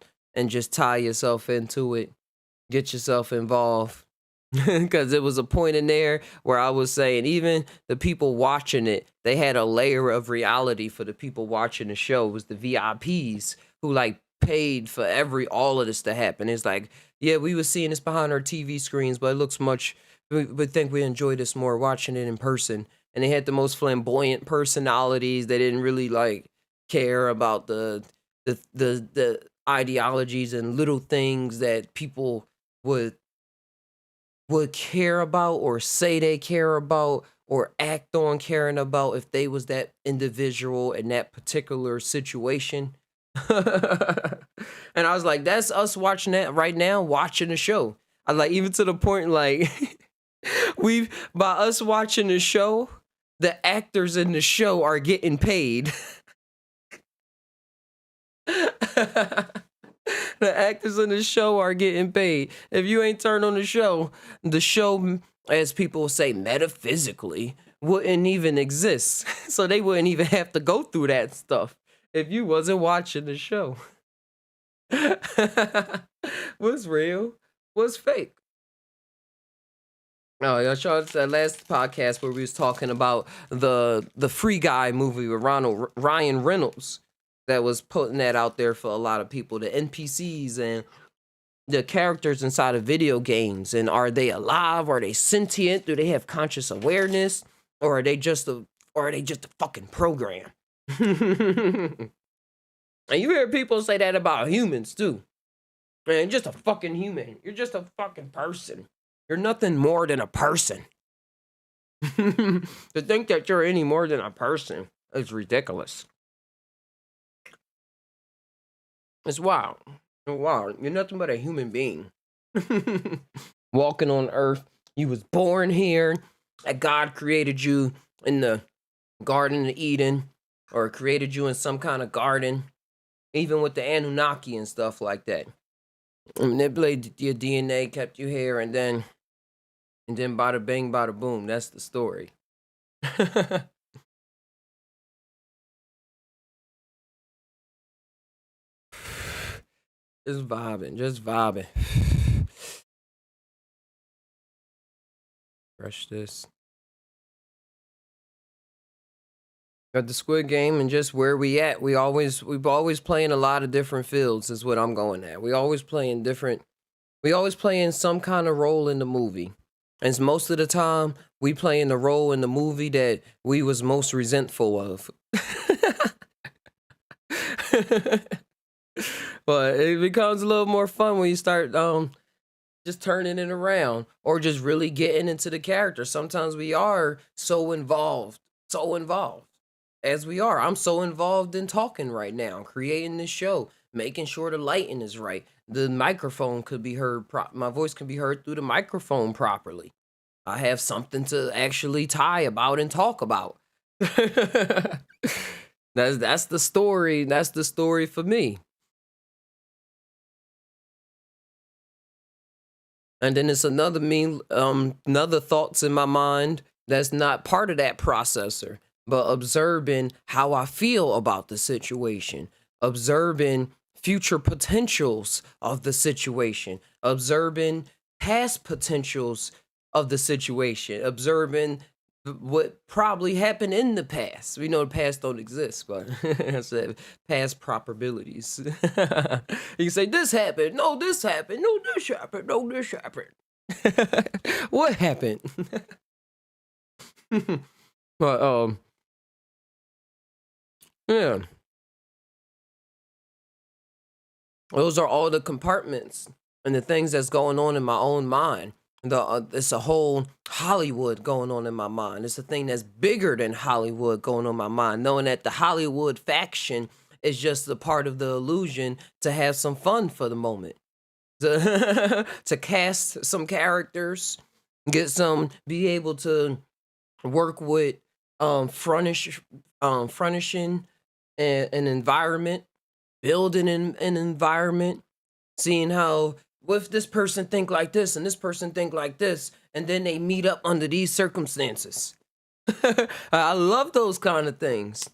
just tie yourself into it, get yourself involved. Because it was a point in there where I was saying even the people watching it, they had a layer of reality for the people watching the show. It was the VIPs who like paid for all of this to happen. It's like, yeah, we were seeing this behind our TV screens, but it looks much. We think we enjoy this more watching it in person. And they had the most flamboyant personalities. They didn't really like care about the ideologies and little things that people would care about or say they care about or act on caring about if they was that individual in that particular situation. And I was like, that's us watching that right now, watching the show. I like, even to the point like by us watching the show, the actors in the show are getting paid. The actors in the show are getting paid. If you ain't turned on the show, as people say, metaphysically, wouldn't even exist. So they wouldn't even have to go through that stuff if you wasn't watching the show. What's real? What's fake? Oh, y'all saw that last podcast where we was talking about the Free Guy movie with Ryan Reynolds that was putting that out there for a lot of people, the NPCs and the characters inside of video games, and are they alive? Are they sentient? Do they have conscious awareness? Or are they just a fucking program? And you hear people say that about humans too. Man, just a fucking human. You're just a fucking person. You're nothing more than a person. To think that you're any more than a person is ridiculous. It's wild. Wow, you're nothing but a human being. Walking on earth. You was born here. That God created you in the Garden of Eden, or created you in some kind of garden, even with the Anunnaki and stuff like that. Manipulated your DNA, kept you here, and then And then bada bang, bada boom. That's the story. Just vibing, just vibing. Brush this. Got the Squid Game and just where we at. We've always playing a lot of different fields is what I'm going at. We always playing some kind of role in the movie. And most of the time we playing the role in the movie that we was most resentful of. But it becomes a little more fun when you start just turning it around or just really getting into the character. Sometimes we are so involved as we are. I'm so involved in talking right now, creating this show, making sure the lighting is right. The microphone could be heard, my voice can be heard through the microphone properly. I have something to actually tie about and talk about. That's the story. That's the story for me. And then it's another thoughts in my mind that's not part of that processor, but observing how I feel about the situation, observing future potentials of the situation, observing past potentials of the situation, observing what probably happened in the past. We know the past don't exist, but I said past probabilities. You can say this happened, no, this happened, no, this happened, no, this happened. What happened? But yeah. Those are all the compartments and the things that's going on in my own mind. It's a whole Hollywood going on in my mind. It's a thing that's bigger than Hollywood going on in my mind. Knowing that the Hollywood faction is just a part of the illusion to have some fun for the moment. To cast some characters, be able to work with furnishing an environment, building an environment, seeing how if this person think like this and this person think like this, and then they meet up under these circumstances. I love those kind of things.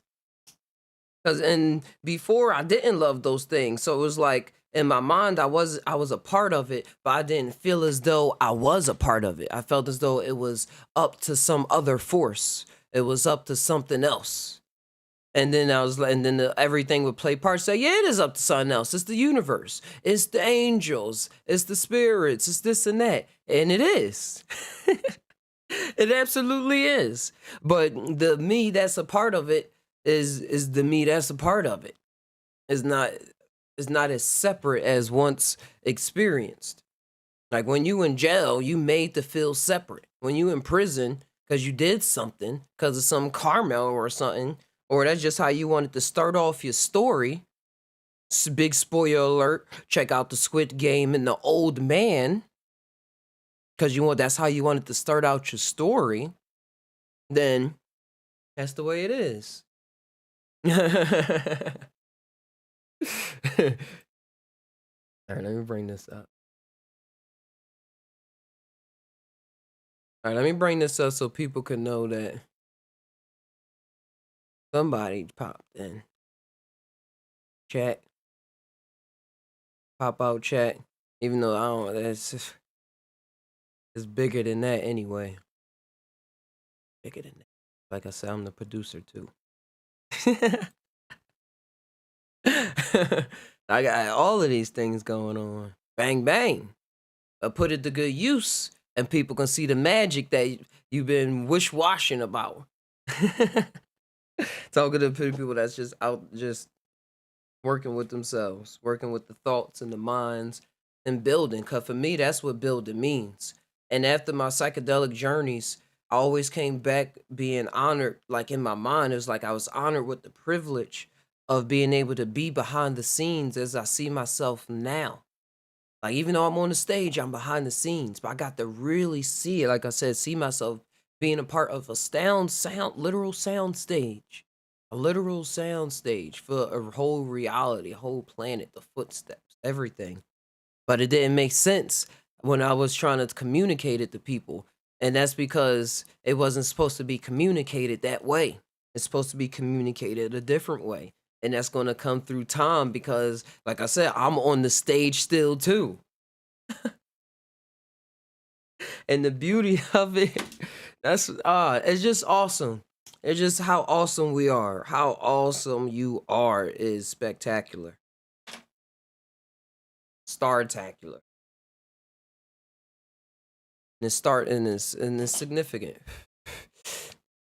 And before I didn't love those things. So it was like in my mind I was a part of it, but I didn't feel as though I was a part of it. I felt as though it was up to some other force. It was up to something else. And then everything would play parts. Say, yeah, it is up to something else. It's the universe. It's the angels. It's the spirits. It's this and that. And it is. It absolutely is. But the me that's a part of it is the me that's a part of it. It's not as separate as once experienced. Like when you in jail, you made to feel separate. When you in prison, because you did something, because of some karma or something, or that's just how you wanted to start off your story. Big spoiler alert. Check out the Squid Game and the Old Man. Because that's how you wanted to start out your story. Then that's the way it is. All right, let me bring this up. All right, let me bring this up so people can know that somebody popped in. Chat. Pop out chat. Even though I don't, it's bigger than that anyway. Bigger than that. Like I said, I'm the producer too. I got all of these things going on. Bang, bang. I put it to good use and people can see the magic that you've been wish-washing about. Talking to people that's just out, just working with themselves, working with the thoughts and the minds and building. Because for me, that's what building means. And after my psychedelic journeys, I always came back being honored. Like in my mind, it was like I was honored with the privilege of being able to be behind the scenes as I see myself now. Like even though I'm on the stage, I'm behind the scenes, but I got to really see it. Like I said, see myself being a part of a literal sound stage. A literal sound stage for a whole reality, a whole planet, the footsteps, everything. But it didn't make sense when I was trying to communicate it to people. And that's because it wasn't supposed to be communicated that way. It's supposed to be communicated a different way. And that's going to come through time because, like I said, I'm on the stage still too. And the beauty of it, it's just awesome. It's just how awesome we are. How awesome you are is spectacular. Startacular. And it's significant.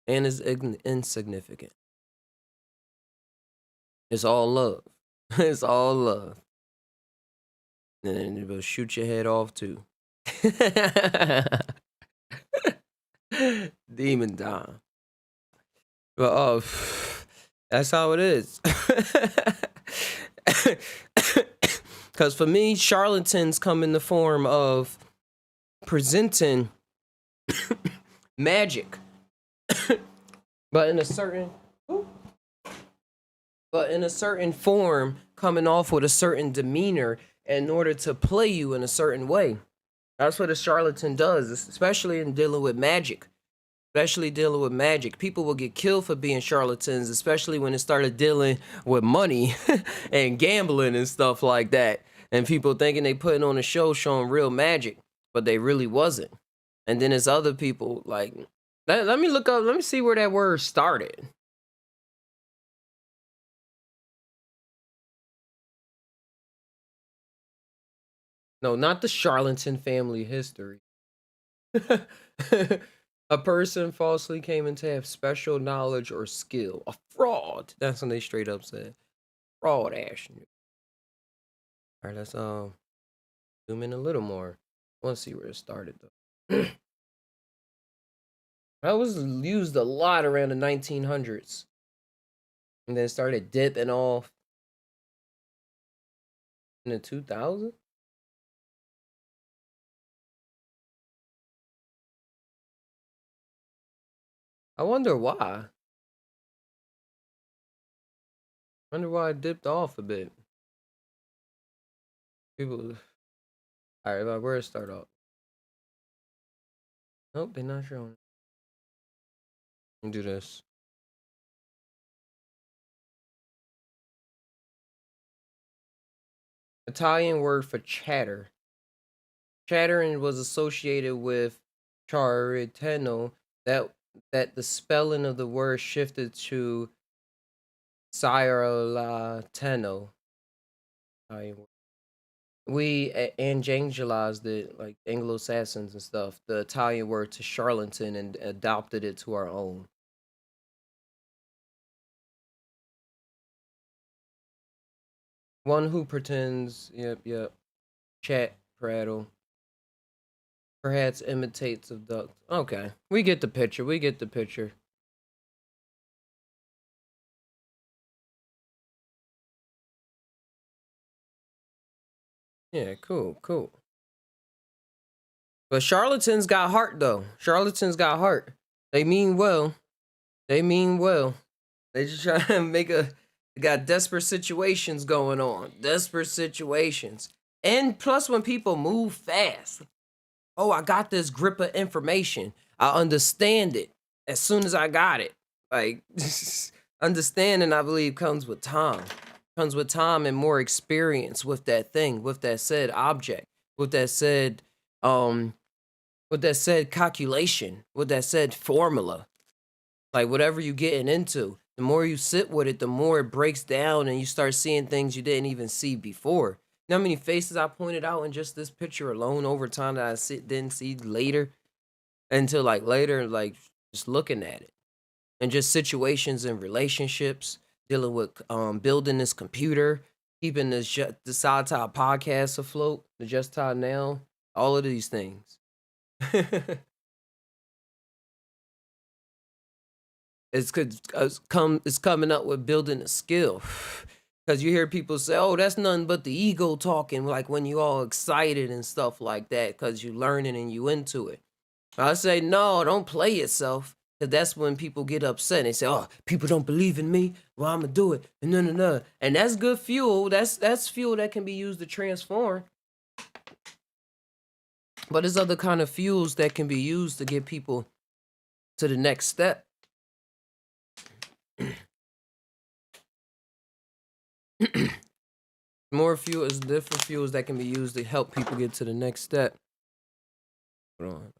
And it's insignificant. It's all love. It's all love. And then it will shoot your head off too. Demon time. But that's how it is. Because for me, charlatans come in the form of presenting magic, but in a certain form, coming off with a certain demeanor in order to play you in a certain way. That's what a charlatan does, especially in dealing with magic. People will get killed for being charlatans, especially when it started dealing with money and gambling and stuff like that. And people thinking they putting on a show showing real magic, but they really wasn't. And then there's other people like, let me see where that word started. No, not the charlatan family history. A person falsely claiming to have special knowledge or skill. A fraud. That's when they straight up said. Fraud ass. All right, let's zoom in a little more. I want to see where it started though. That was used a lot around the 1900s. And then started dipping off in the 2000s. I wonder why. I wonder why it dipped off a bit. People. All right, where it start off? Nope, they're not showing. Let me do this. Italian word for chatter. Chattering was associated with charitano. That the spelling of the word shifted to ciarlatano. We angelized it, like Anglo-Saxons and stuff, the Italian word to charlatan, and adopted it to our own. One who pretends, yep. Chat, prattle. Perhaps imitates of ducks. Okay, we get the picture. Yeah, cool. But charlatans got heart though. They mean well. They just try to make got desperate situations going on. And plus when people move fast. Oh, I got this grip of information. I understand it as soon as I got it. Like understanding, I believe, comes with time. And more experience with that thing, with that said object, with that said calculation, with that said formula. Like whatever you getting into, the more you sit with it, the more it breaks down and you start seeing things you didn't even see before. You know how many faces I pointed out in just this picture alone over time that I didn't see later? Until later, just looking at it. And just situations and relationships, dealing with building this computer, keeping the Side Top podcast afloat, the Just Tainow, all of these things. It's coming up with building a skill. Because you hear people say, oh, that's nothing but the ego talking, like when you all excited and stuff like that, because you learning and you into it. I say, no, don't play yourself. Because that's when people get upset. They say, oh, people don't believe in me. Well, I'm going to do it. And And that's good fuel. That's fuel that can be used to transform. But there's other kind of fuels that can be used to get people to the next step. More fuels, different fuels that can be used to help people get to the next step. Hold on.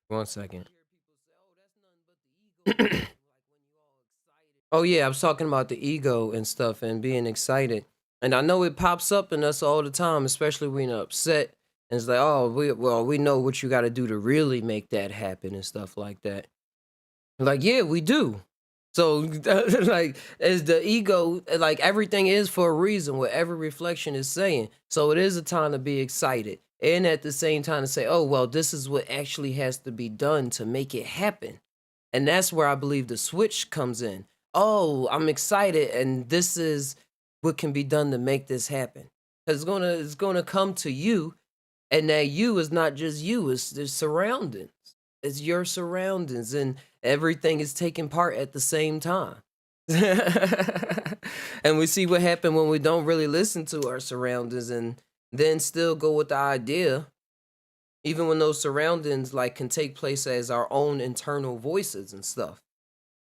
One second. Oh yeah, I was talking about the ego and stuff and being excited. And I know it pops up in us all the time, especially when you're upset. And it's like, oh, we know what you got to do to really make that happen and stuff like that. Like, yeah, we do. So, like, as the ego, like everything is for a reason. What every reflection is saying. So it is a time to be excited, and at the same time to say, oh well, this is what actually has to be done to make it happen. And that's where I believe the switch comes in. Oh, I'm excited, and this is what can be done to make this happen. It's gonna come to you, and that you is not just you, it's the surroundings. It's your surroundings, and everything is taking part at the same time. And we see what happened when we don't really listen to our surroundings and then still go with the idea, even when those surroundings like can take place as our own internal voices and stuff.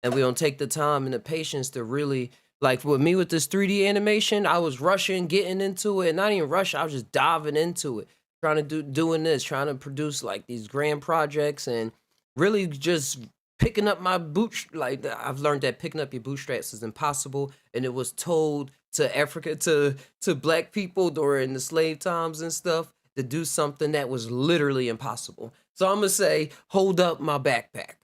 And we don't take the time and the patience to really, like with me with this 3D animation, I was rushing, getting into it, and not even rushing, I was just diving into it, trying to doing this, trying to produce like these grand projects, and really just picking up my like I've learned that picking up your bootstraps is impossible, and it was told to Africa, to black people during the slave times and stuff, to do something that was literally impossible. So I'm gonna say, hold up my backpack.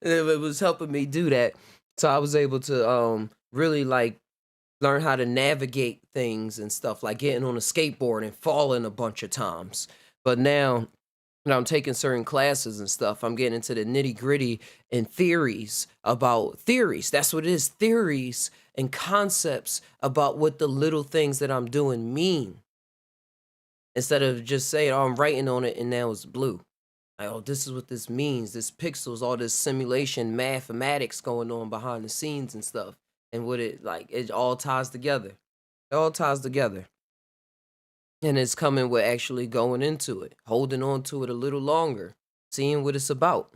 It was helping me do that, so I was able to really like learn how to navigate things and stuff, like getting on a skateboard and falling a bunch of times. But now that I'm taking certain classes and stuff, I'm getting into the nitty gritty and theories about theories. That's what it is, theories and concepts about what the little things that I'm doing mean, instead of just saying, oh, I'm writing on it and now it's blue. Like, oh, this is what this means. This pixels, all this simulation, mathematics going on behind the scenes and stuff. And what it like, it all ties together. It all ties together. And it's coming with actually going into it, holding on to it a little longer, seeing what it's about.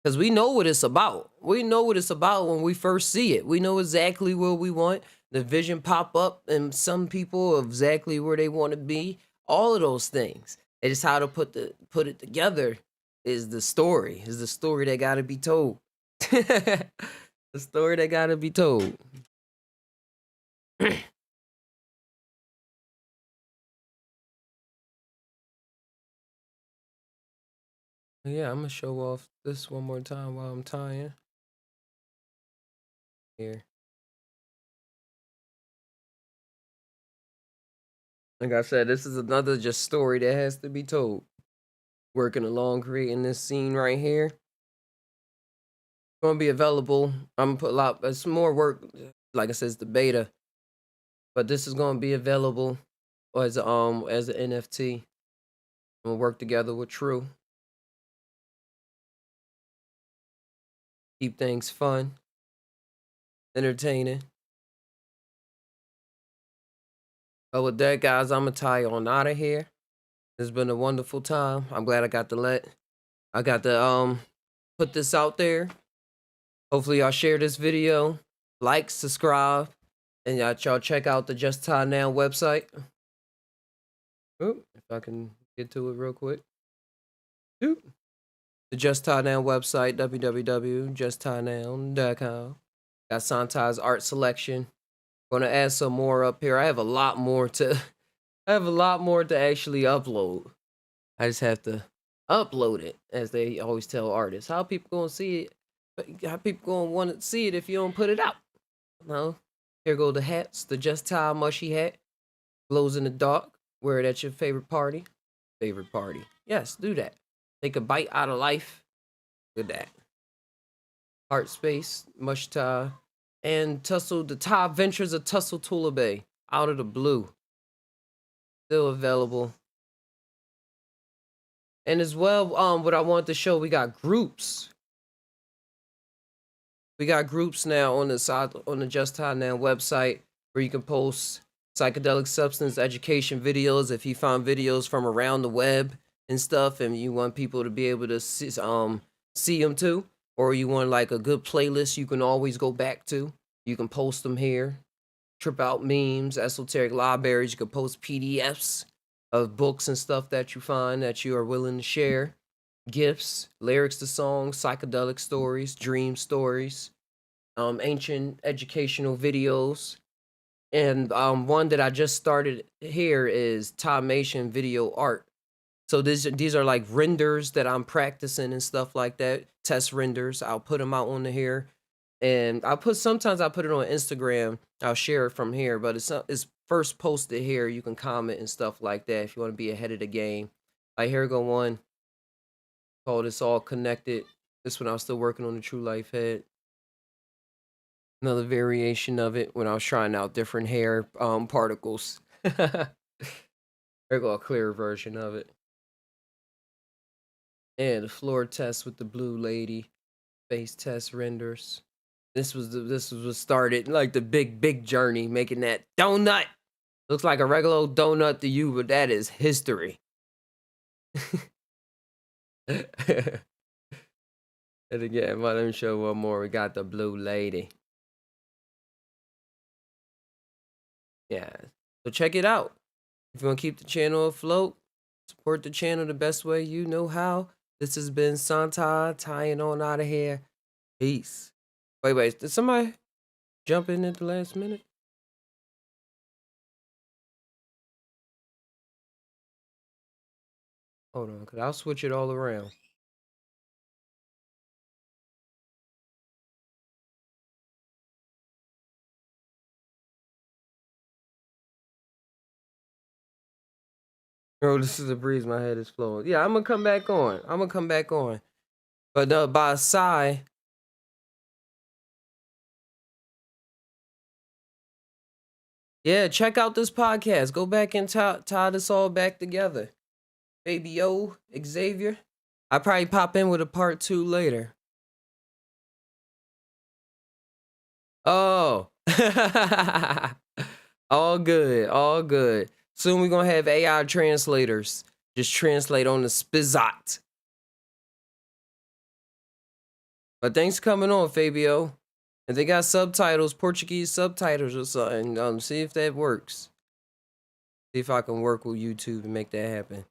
Because we know what it's about. We know what it's about when we first see it. We know exactly what we want. The vision pop up, and some people exactly where they want to be. All of those things. It's how to put it together is the story. Is the story that gotta be told. The story that gotta be told. Yeah, I'm gonna show off this one more time while I'm tying. Here. Like I said, this is another just story that has to be told. Working along creating this scene right here. Gonna be available. I'm gonna put a lot, it's more work. Like I said, it's the beta. But this is gonna be available as an NFT. I'm gonna work together with True. Keep things fun, entertaining. But with that, guys, I'm gonna tie on out of here. It's been a wonderful time. I'm glad I got to put this out there. Hopefully y'all share this video, like, subscribe, and y'all check out the Just Tainow website. Oop, if I can get to it real quick. Oop. The Just Tainow website, www.justtainow.com. Got Santai's art selection. Gonna add some more up here. I have a lot more to actually upload. I just have to upload it, as they always tell artists. How people gonna see it? How people gonna want to see it if you don't put it out? No. Here go the hats. The Just Tie mushy hat. Glows in the dark. Wear it at your favorite party. Favorite party. Yes, do that. Take a bite out of life. Do that. Heart Space, Mush Tie, and Tussle, the Tie Ventures of Tussle Tula Bay. Out of the blue. Still available. And as well, what I wanted to show, we got groups. We got groups now on the side on the Just Tainow website where you can post psychedelic substance education videos. If you find videos from around the web and stuff, and you want people to be able to see them too, or you want like a good playlist you can always go back to, you can post them here. Trip out memes, esoteric libraries. You can post PDFs of books and stuff that you find that you are willing to share. Gifts, lyrics to songs, psychedelic stories, dream stories, ancient educational videos. And one that I just started here is Taimation video art. So these are like renders that I'm practicing and stuff like that. Test renders. I'll put them out on here, and sometimes I put it on Instagram. I'll share it from here, but it's first posted here. You can comment and stuff like that if you want to be ahead of the game. Like here go one called "It's All Connected." This when I was still working on the True Life head. Another variation of it when I was trying out different hair particles. Here go a clearer version of it. And the floor test with the blue lady, face test renders. This was what started like the big journey, making that donut. Looks like a regular old donut to you, but that is history. And again, let me show one more. We got the blue lady. Yeah, so check it out. If you want to keep the channel afloat, support the channel the best way you know how. This has been Santa tying on out of here. Peace. Wait, did somebody jump in at the last minute? Hold on, because I'll switch it all around. Bro, this is a breeze. My head is flowing. Yeah, I'm going to come back on. But by Psy, yeah, check out this podcast. Go back and tie this all back together. Baby O, Xavier. I probably pop in with a part 2 later. Oh. All good. Soon we're going to have AI translators. Just translate on the spizzot. But thanks for coming on, Fabio. If they got subtitles, Portuguese subtitles or something, see if that works. See if I can work with YouTube and make that happen.